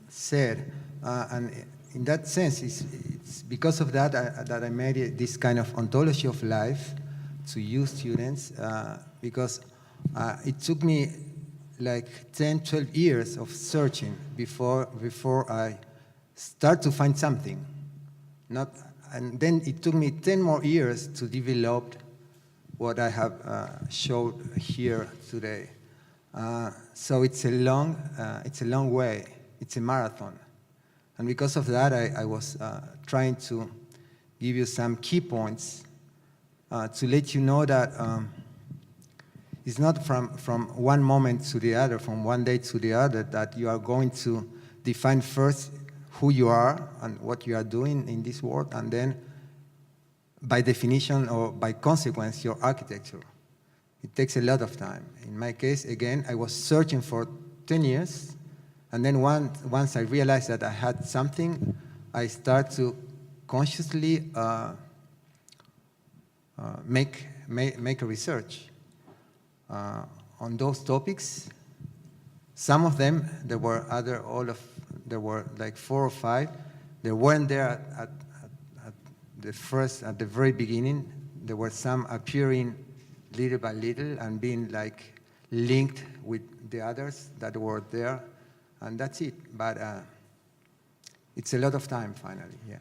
said, and in that sense, it's because of that that I made this kind of ontology of life to you students, because it took me like 10, 12 years of searching before I start to find something. And then it took me 10 more years to develop what I have showed here today. So it's a long way. It's a marathon. And because of that, I was trying to give you some key points to let you know that it's not from one moment to the other, from one day to the other, that you are going to define first who you are and what you are doing in this world, and then by definition or by consequence, your architecture. It takes a lot of time. In my case, again, I was searching for 10 years, and then once I realized that I had something, I start to consciously make a research on those topics. Some of them, there were like 4 or 5. They weren't there at the very beginning. There were some appearing little by little and being like linked with the others that were there, and that's it. But it's a lot of time finally, yeah.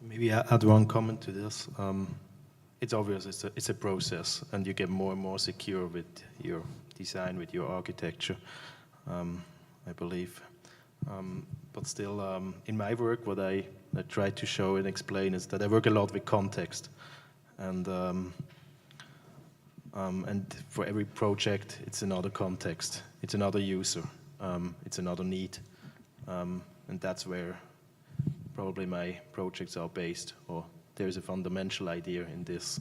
Maybe I add one comment to this. It's obvious it's a process, and you get more and more secure with your design, with your architecture, I believe. But still, in my work, what I try to show and explain is that I work a lot with context. And And for every project, it's another context, it's another user, it's another need. And that's where probably my projects are based, or there's a fundamental idea in this.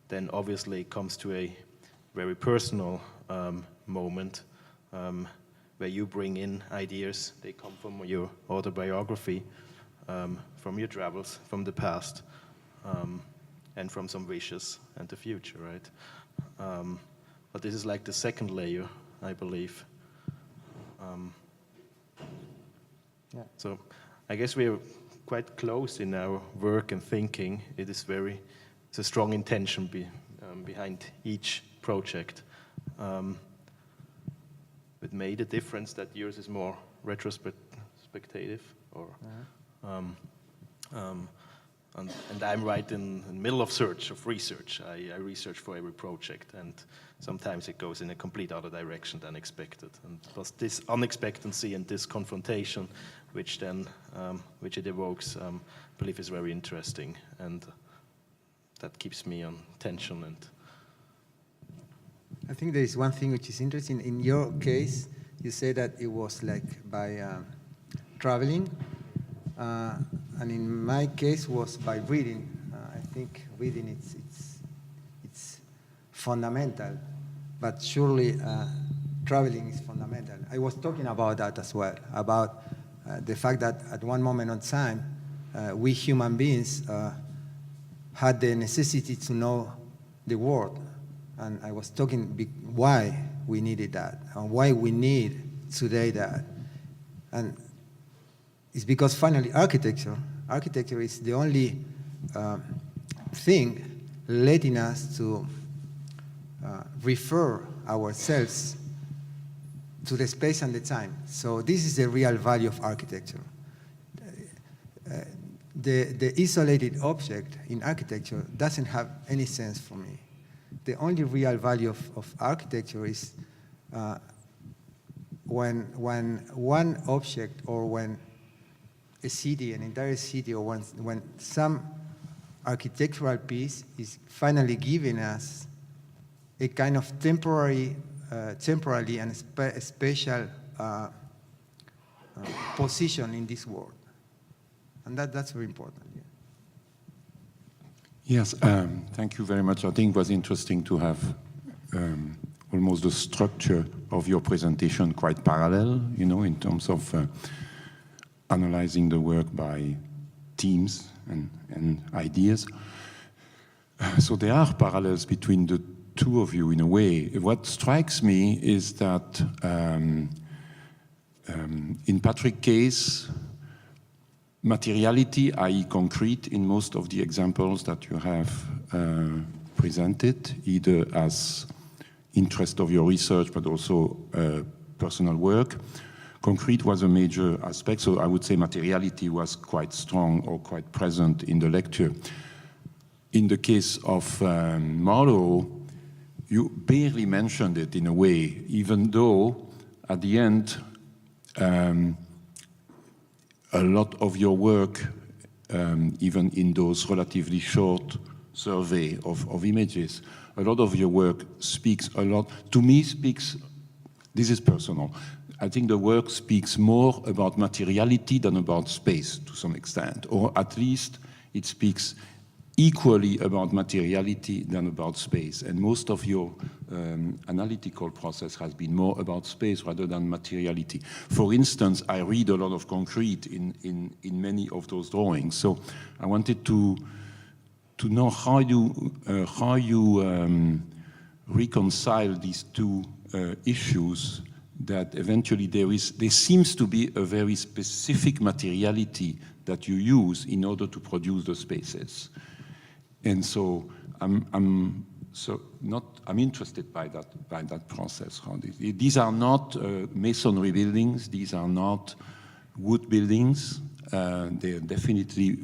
Then obviously it comes to a very personal moment where you bring in ideas. They come from your autobiography, from your travels, from the past, and from some wishes and the future, right? But this is like the second layer, I believe. Yeah. So I guess we're quite close in our work and thinking. It's a strong intention behind each project. It made a difference that yours is more retrospective, or and I'm right in the middle of research. I research for every project, and sometimes it goes in a complete other direction than expected. And plus this unexpectancy and this confrontation, which it evokes, I believe is very interesting, and that keeps me on tension. And I think there is one thing which is interesting. In your case, you say that it was like by traveling, and in my case was by reading. I think reading it's fundamental, but surely traveling is fundamental. I was talking about that as well, about the fact that at one moment in time, we human beings had the necessity to know the world. And I was talking why we needed that, and why we need today that. And it's because finally architecture is the only thing letting us to refer ourselves to the space and the time. So this is the real value of architecture. The isolated object in architecture doesn't have any sense for me. The only real value of architecture is when one object, or when a city, an entire city, or when some architectural piece is finally giving us a kind of temporarily and special position in this world. And that's very important. Yeah. Yes, thank you very much. I think it was interesting to have almost the structure of your presentation quite parallel, in terms of analyzing the work by teams and ideas. So there are parallels between the two of you in a way. What strikes me is that in Patrick's case, materiality, i.e. concrete, in most of the examples that you have presented, either as interest of your research, but also personal work. Concrete was a major aspect, so I would say materiality was quite strong or quite present in the lecture. In the case of Mauro, you barely mentioned it in a way, even though at the end, a lot of your work, even in those relatively short survey of images, a lot of your work speaks a lot, to me this is personal, I think the work speaks more about materiality than about space to some extent, or at least it speaks equally about materiality than about space. And most of your analytical process has been more about space rather than materiality. For instance, I read a lot of concrete in many of those drawings. So I wanted to know how you reconcile these two issues, that eventually there seems to be a very specific materiality that you use in order to produce the spaces. And so I'm interested by that process. These are not masonry buildings. These are not wood buildings. They're definitely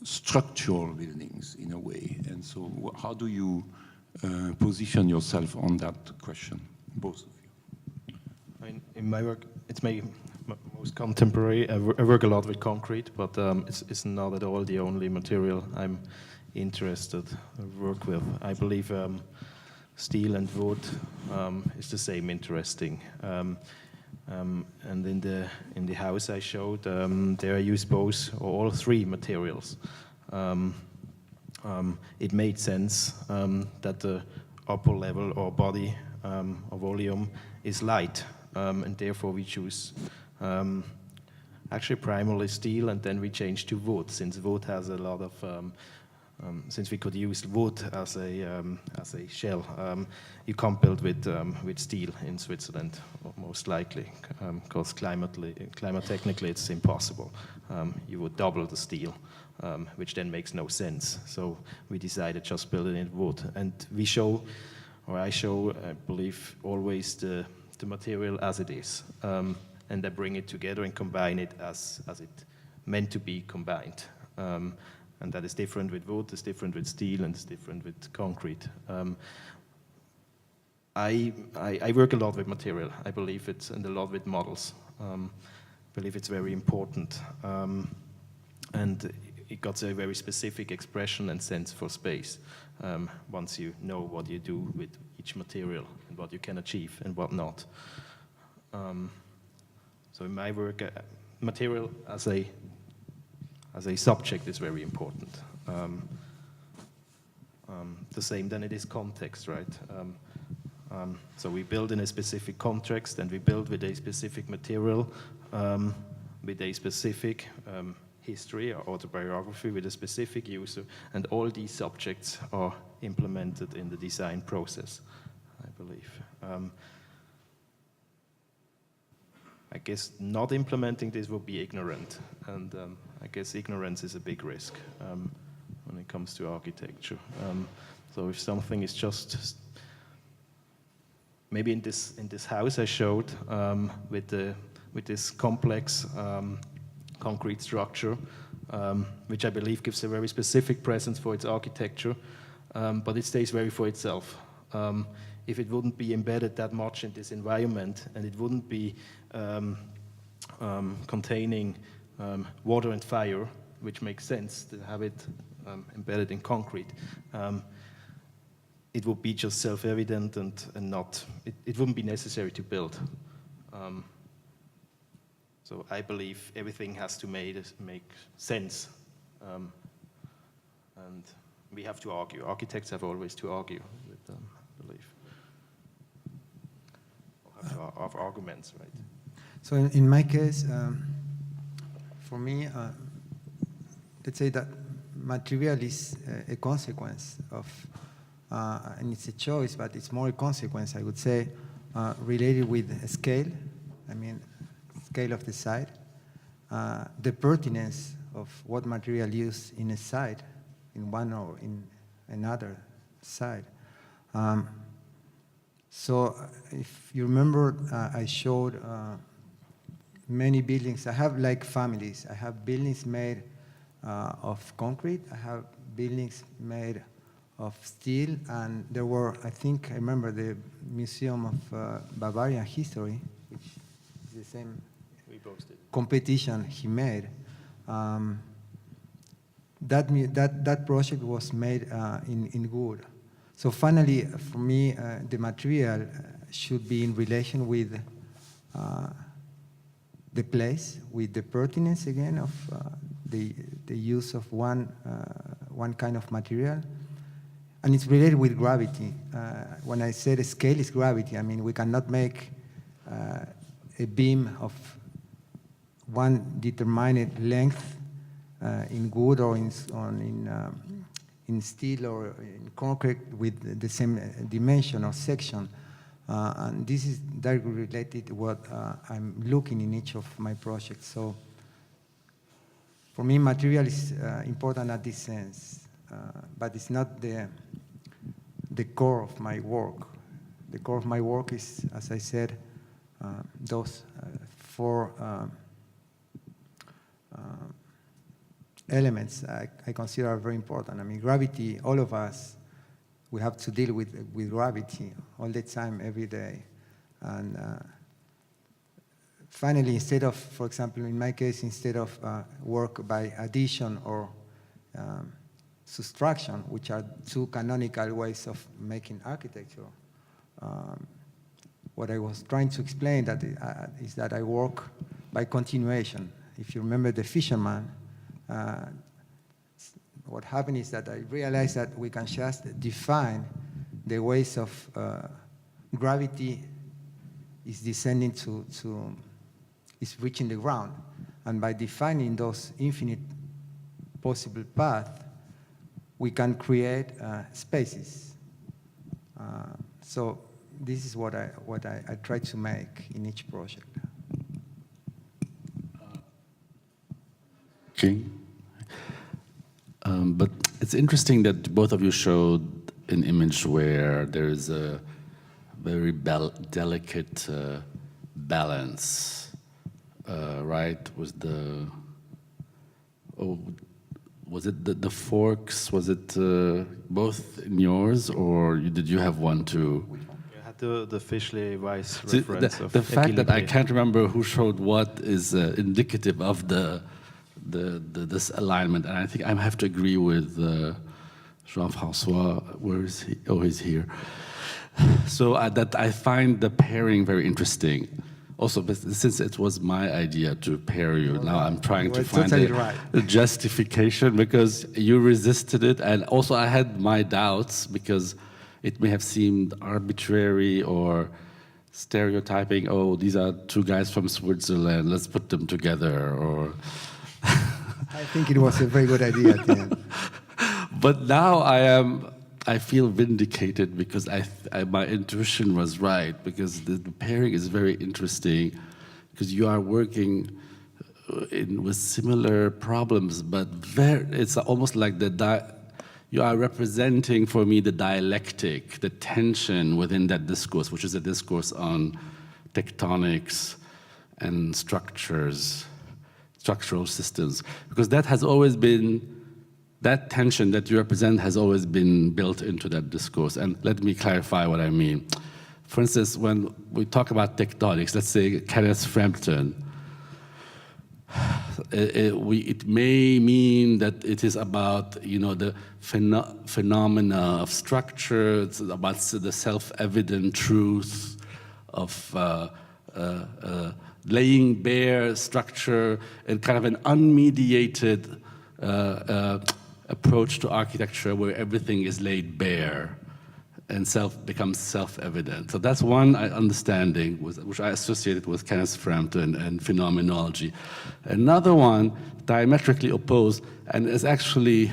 structural buildings in a way. And so, how do you position yourself on that question, both of you? In my work, it's my most contemporary. I work a lot with concrete, but it's not at all the only material I'm interested work with. I believe steel and wood is the same interesting. And in the house I showed, there I used both or all three materials. It made sense that the upper level or body or volume is light, and therefore we choose actually primarily steel, and then we changed to wood, since wood has a lot of since we could use wood as a shell. You can't build with steel in Switzerland, most likely, because climatechnically it's impossible. You would double the steel, which then makes no sense. So we decided just build it in wood, and we show, or I show, I believe, always the material as it is, and I bring it together and combine it as it meant to be combined. And that is different with wood, it's different with steel, and it's different with concrete. I work a lot with material. I believe it's, and a lot with models. I believe it's very important. And it got a very specific expression and sense for space once you know what you do with each material and what you can achieve and what not. So in my work, material as a subject is very important. The same then it is context, right? So we build in a specific context, and we build with a specific material, with a specific history or autobiography, with a specific user, and all these subjects are implemented in the design process, I believe. I guess not implementing this would be ignorant, and I guess ignorance is a big risk when it comes to architecture. So if something is just, maybe in this house I showed with this complex concrete structure, which I believe gives a very specific presence for its architecture, but it stays very for itself. If it wouldn't be embedded that much in this environment, and it wouldn't be containing water and fire, which makes sense to have it embedded in concrete, it would be just self-evident and not, it wouldn't be necessary to build. So I believe everything has to make sense, and we have to argue. Architects have always to argue with them, I believe. Have arguments, right? So in my case, for me, let's say that material is a consequence of, and it's a choice, but it's more a consequence, I would say, related with a scale. I mean, scale of the site, the pertinence of what material used in a site, in one or in another site. So if you remember, I showed many buildings. I have like families. I have buildings made of concrete. I have buildings made of steel. And there were, I think, I remember the Museum of Bavarian History, which is the same competition he made. That project was made in wood. So finally, for me, the material should be in relation with the place, with the pertinence again of the use of one kind of material, and it's related with gravity. When I said scale is gravity, I mean we cannot make a beam of one determined length in wood or in steel or in concrete with the same dimension or section. And this is directly related to what I'm looking in each of my projects. So for me, material is important at this sense, but it's not the core of my work. The core of my work is, as I said, those four elements I consider are very important. I mean, gravity, all of us, we have to deal with gravity all the time, every day. And finally, instead of, for example, in my case, instead of work by addition or subtraction, which are two canonical ways of making architecture. What I was trying to explain is that I work by continuation. If you remember the fisherman, what happened is that I realized that we can just define the ways of gravity is descending is reaching the ground. And by defining those infinite possible paths, we can create spaces. So this is what I try to make in each project. Okay. But it's interesting that both of you showed an image where there is a very delicate balance, right? Was it the forks? Was it both in yours, or did you have one too? I had the Fischli Weiss reference of the fact that I equilibrium. can't remember who showed what is indicative of this alignment, and I think I have to agree with Jean-François. Where is he? Oh, he's here. So that I find the pairing very interesting. Also, but since it was my idea to pair you, now I'm trying to find a justification because you resisted it, and also I had my doubts because it may have seemed arbitrary or stereotyping. Oh, these are two guys from Switzerland, let's put them together, or... I think it was a very good idea at the end. But now I feel vindicated because my intuition was right, because the pairing is very interesting, because you are working with similar problems, but it's almost like you are representing for me the dialectic, the tension within that discourse, which is a discourse on tectonics and structural systems, because that has always been, that tension that you represent has always been built into that discourse. And let me clarify what I mean. For instance, when we talk about tectonics, let's say Kenneth Frampton, it may mean that it is about, the phenomena of structure, it's about the self-evident truth of laying bare structure and kind of an unmediated approach to architecture where everything is laid bare and becomes self-evident. So that's one understanding which I associated with Kenneth Frampton and phenomenology. Another one, diametrically opposed, and is actually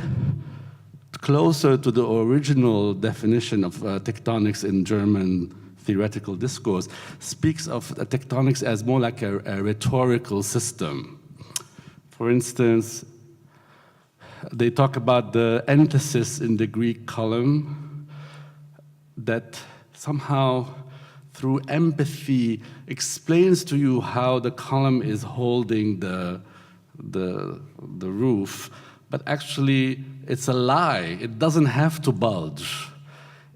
closer to the original definition of tectonics in German theoretical discourse, speaks of tectonics as more like a rhetorical system. For instance, they talk about the antithesis in the Greek column that somehow through empathy explains to you how the column is holding the roof, but actually it's a lie. It doesn't have to bulge.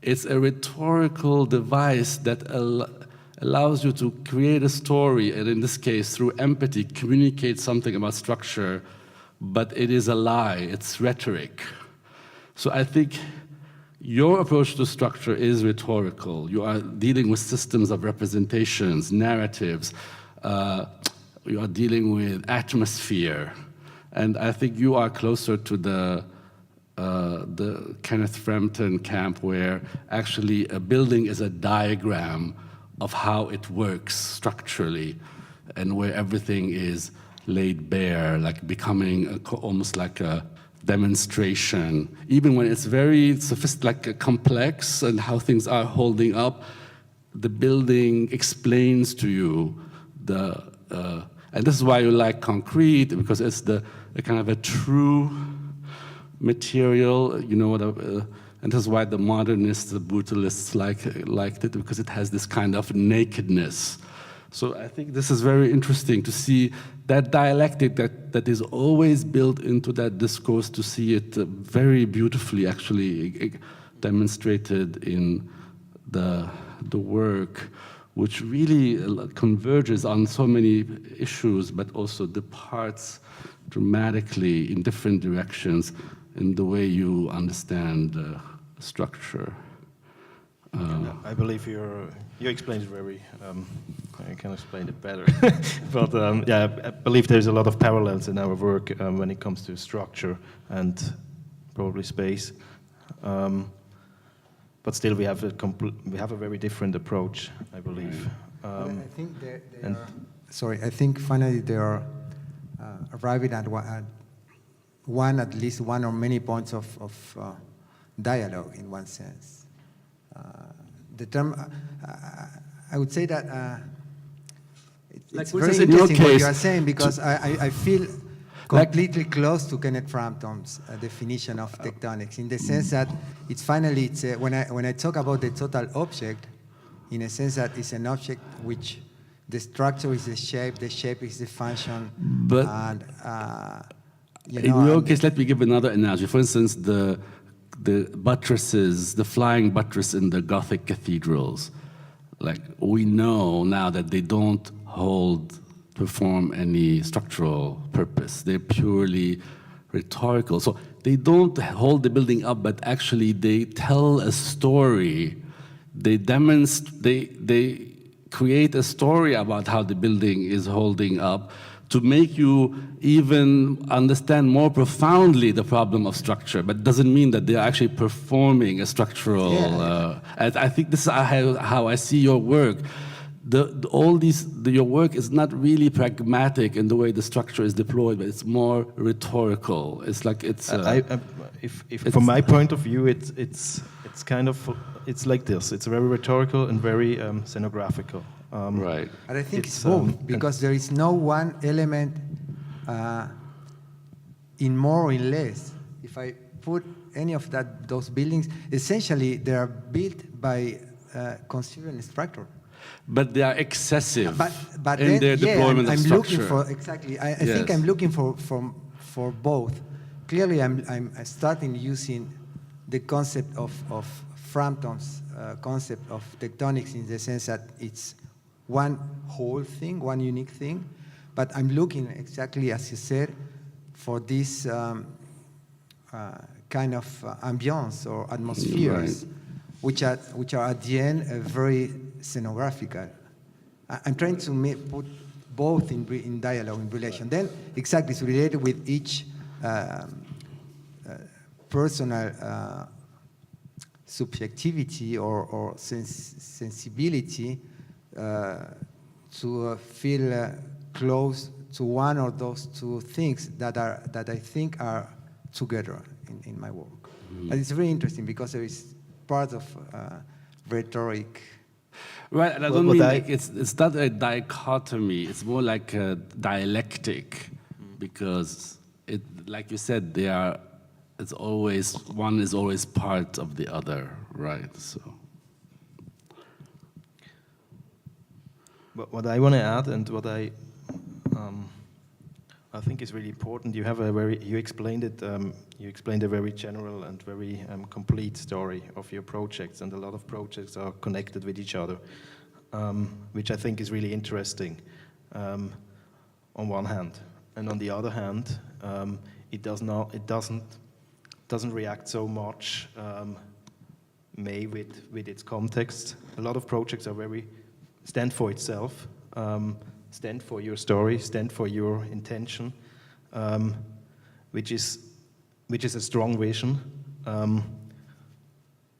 It's a rhetorical device that allows you to create a story, and in this case, through empathy, communicate something about structure, but it is a lie, it's rhetoric. So I think your approach to structure is rhetorical. You are dealing with systems of representations, narratives. You are dealing with atmosphere. And I think you are closer to the Kenneth Frampton camp, where actually a building is a diagram of how it works structurally, and where everything is laid bare, like becoming almost like a demonstration, even when it's very sophisticated, like complex, and how things are holding up. The building explains to you and this is why you like concrete, because it's the kind of a true material, and this is why the modernists, the brutalists liked it, because it has this kind of nakedness. So I think this is very interesting to see that dialectic that is always built into that discourse, to see it very beautifully actually demonstrated in the work, which really converges on so many issues, but also departs dramatically in different directions. in the way you understand structure. I believe you explained it very. I can explain it better, but yeah, I believe there's a lot of parallels in our work when it comes to structure and probably space. But still, we have a very different approach, I believe. I think I think finally they are arriving at at least one or many points of dialogue in one sense. The term, I would say that it's very interesting what you are saying, because I feel completely close to Kenneth Frampton's definition of tectonics, in the sense that it's finally, when I talk about the total object, in a sense that it's an object which the structure is the shape is the function. But and, in your case, let me give another analogy. For instance, the buttresses, the flying buttress in the Gothic cathedrals, like we know now that they don't perform any structural purpose. They're purely rhetorical. So they don't hold the building up, but actually they tell a story. They create a story about how the building is holding up to make you even understand more profoundly the problem of structure, but doesn't mean that they're actually performing a structural. I think this is how I see your work. Your work is not really pragmatic in the way the structure is deployed, but it's more rhetorical. It's like it's. From my point of view, it's kind of like this. It's very rhetorical and very scenographical. Right. And I think it's both, because there is no one element in more or in less. If I put any of those buildings, essentially they are built by considering structure. But they are excessive but in their deployment of structure. Looking for, exactly. I think I'm looking for both. Clearly, I'm starting using the concept of Frampton's concept of tectonics, in the sense that it's one whole thing, one unique thing. But I'm looking, exactly as you said, for this kind of ambience or atmospheres, which are at the end very scenographical. I'm trying to put both in dialogue, in relation. Then, exactly, it's related with each personal subjectivity or sensibility to feel close to one or those two things that I think are together in my work. And it's very interesting, because there is part of rhetoric. Right, and I don't mean like it's not a dichotomy. It's more like a dialectic, because it, like you said, it's always one is always part of the other, right? So. But what I want to add, and what I think is really important, you explained it. You explained a very general and very complete story of your projects, and a lot of projects are connected with each other, which I think is really interesting. On one hand, and on the other hand, it doesn't react so much with its context. A lot of projects are very stand for itself, stand for your story, stand for your intention, which is a strong vision,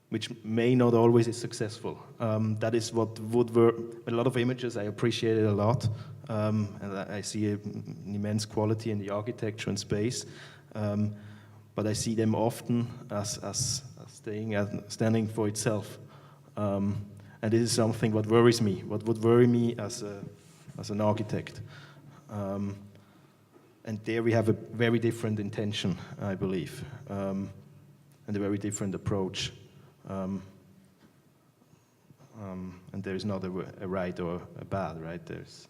which may not always is successful. That is what woodwork, a lot of images I appreciate it a lot, and I see an immense quality in the architecture and space, but I see them often as standing for itself. And this is something what worries me, what would worry me as an architect. And there we have a very different intention, I believe, and a very different approach. And there is not a right or a bad, right? There's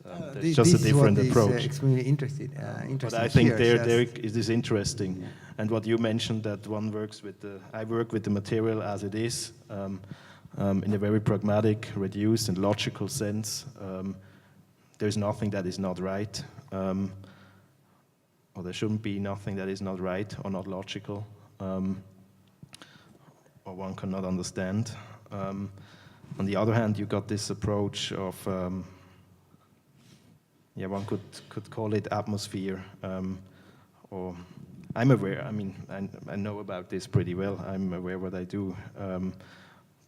just a different approach. This is extremely interesting. But I think there it is interesting. Yeah. And what you mentioned, that one works I work with the material as it is, in a very pragmatic, reduced, and logical sense. There's nothing that is not right, or there shouldn't be nothing that is not right or not logical. or one cannot understand. On the other hand, you got this approach of, yeah, one could call it atmosphere, or I'm aware, I mean, I know about this pretty well, I'm aware what I do,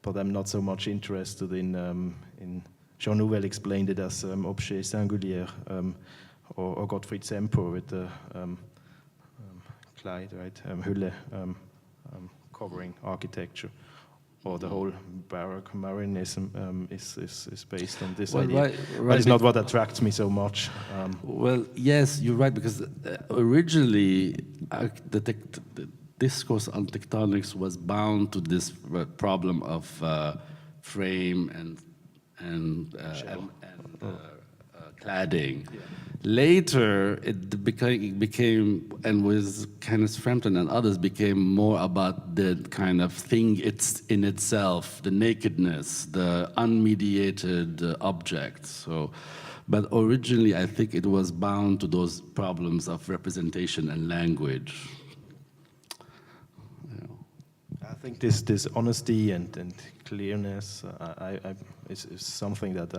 but I'm not so much interested in Jean Nouvel explained it as objet singulier, or Gottfried Semper with the Kleid, right, Hülle, covering architecture. Or the whole Baroque Marinism is based on this idea. Right, but it's not what attracts me so much. Well, yes, you're right, because originally the discourse on tectonics was bound to this problem of frame and cladding. Yeah. Later, it became, and with Kenneth Frampton and others, became more about the kind of thing it's in itself, the nakedness, the unmediated object. So, but originally, I think it was bound to those problems of representation and language. I think this honesty and clearness is something that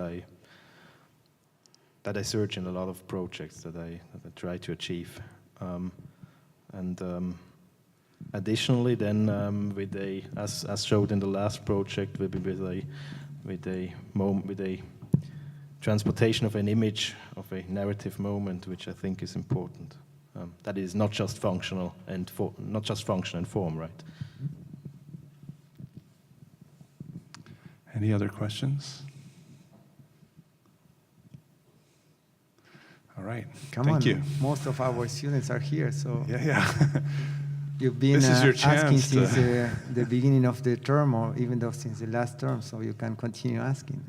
I search in a lot of projects that I try to achieve, additionally, then with as showed in the last project, with a transportation of an image of a narrative moment, which I think is important. That is not just functional and not just function and form, right? Any other questions? All right. Thank you. Most of our students are here, so Yeah. you've been This is your asking chance since the beginning of the term, or even though since the last term, so you can continue asking.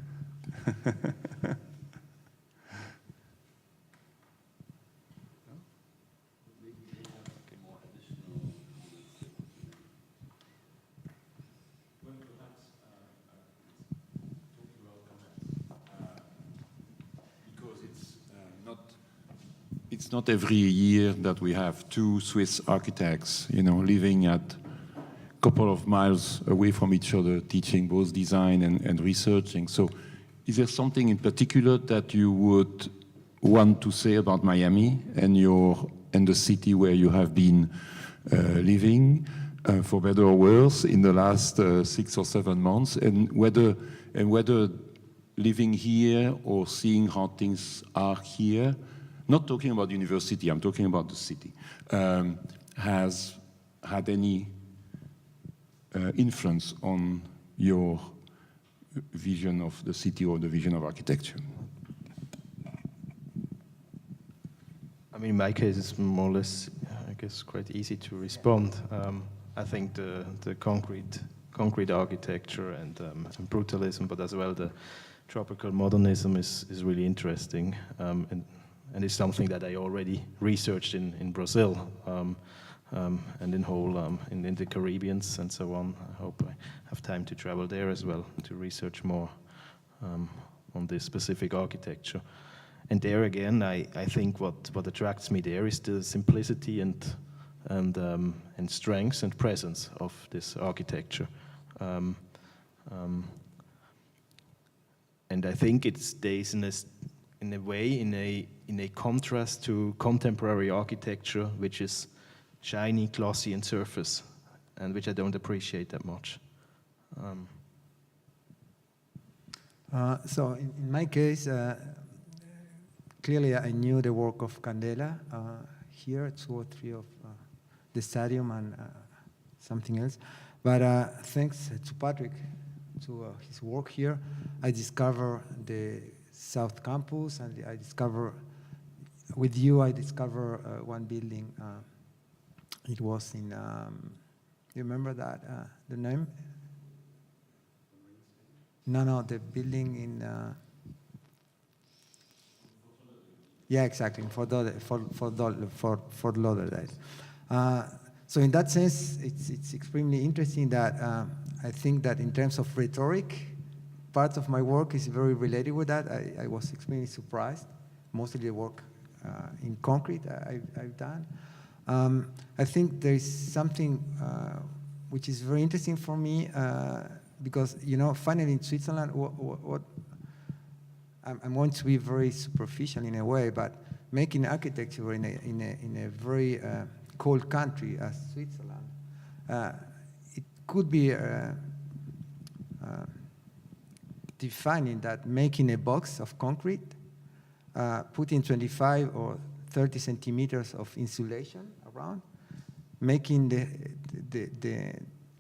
It's not every year that we have two Swiss architects, living at a couple of miles away from each other, teaching both design and researching. So is there something in particular that you would want to say about Miami and the city where you have been living, for better or worse, in the last 6 or 7 months, and whether living here or seeing how things are here, not talking about the university, I'm talking about the city, has had any influence on your vision of the city or the vision of architecture? I mean, in my case, it's more or less, I guess, quite easy to respond. I think the concrete architecture and brutalism, but as well the tropical modernism is really interesting, and it's something that I already researched in Brazil, and in the Caribbean and so on. I hope I have time to travel there as well to research more on this specific architecture. And there again, I think what attracts me there is the simplicity and strength and presence of this architecture. And I think it stays in a way in a contrast to contemporary architecture, which is shiny, glossy, and surface, and which I don't appreciate that much. So in my case, clearly I knew the work of Candela here, 2 or 3 of the stadium and something else. But thanks to Patrick, to his work here, I discovered the South Campus, and I discover one building. It was in, you remember that, the name? No, the building in, yeah, exactly, in Fort Lauderdale. So in that sense, it's extremely interesting that I think that in terms of rhetoric, part of my work is very related with that. I was extremely surprised. Mostly the work in concrete I've done. I think there is something which is very interesting for me because, finally in Switzerland, what I'm going to be very superficial in a way, but making architecture in a very cold country as Switzerland, it could be defining that making a box of concrete, putting 25 or 30 centimeters of insulation around, making the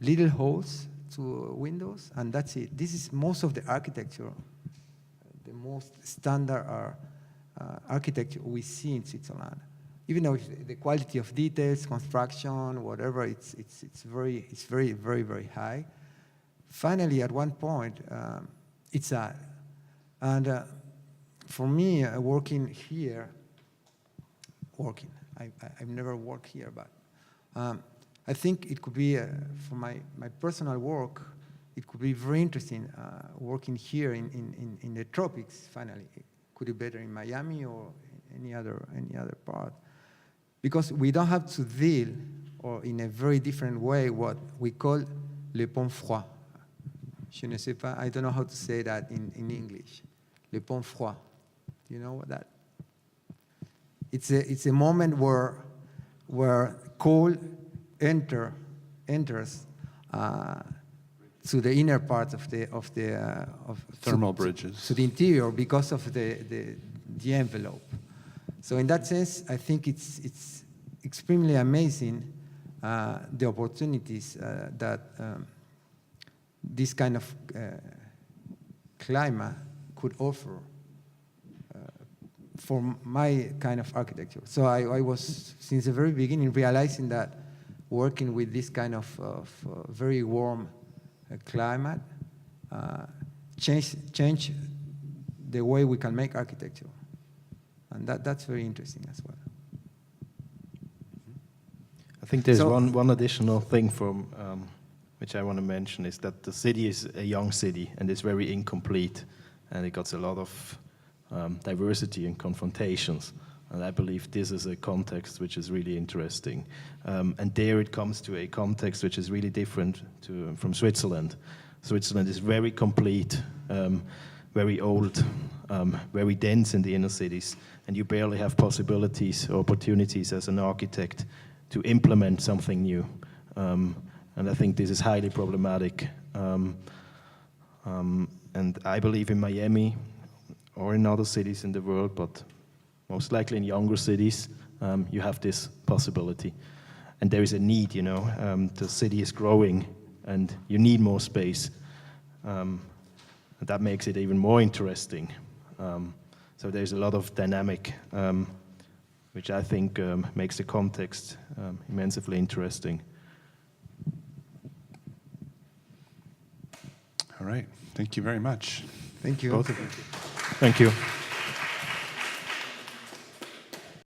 little holes to windows, and that's it. This is most of the architecture, the most standard architecture we see in Switzerland. Even though the quality of details, construction, whatever, it's very, very, very high. Finally, at one point, it's sad. And for me, working here, I've never worked here, but I think it could be, for my personal work, it could be very interesting working here in the tropics, finally. It could be better in Miami or any other part. Because we don't have to deal, or in a very different way, what we call le pont froid. Je ne sais pas, I don't know how to say that in English. Le pont froid. Do you know what that? It's a moment where cold enters to the inner part of thermal bridges to the interior because of the envelope. So in that sense, I think it's extremely amazing the opportunities that this kind of climate could offer for my kind of architecture. So I was, since the very beginning, realizing that working with this kind of very warm climate change the way we can make architecture. And that's very interesting as well. I think there's one additional thing from which I want to mention is that the city is a young city and it's very incomplete, and it got a lot of diversity and confrontations. And I believe this is a context which is really interesting. And there it comes to a context which is really different from Switzerland. Switzerland is very complete, very old, very dense in the inner cities, and you barely have possibilities or opportunities as an architect to implement something new. And I think this is highly problematic. And I believe in Miami or in other cities in the world, but most likely in younger cities, you have this possibility. And there is a need, the city is growing and you need more space. And that makes it even more interesting. So there's a lot of dynamic, which I think makes the context immensely interesting. All right. Thank you very much. Thank you. Both of you. Thank you.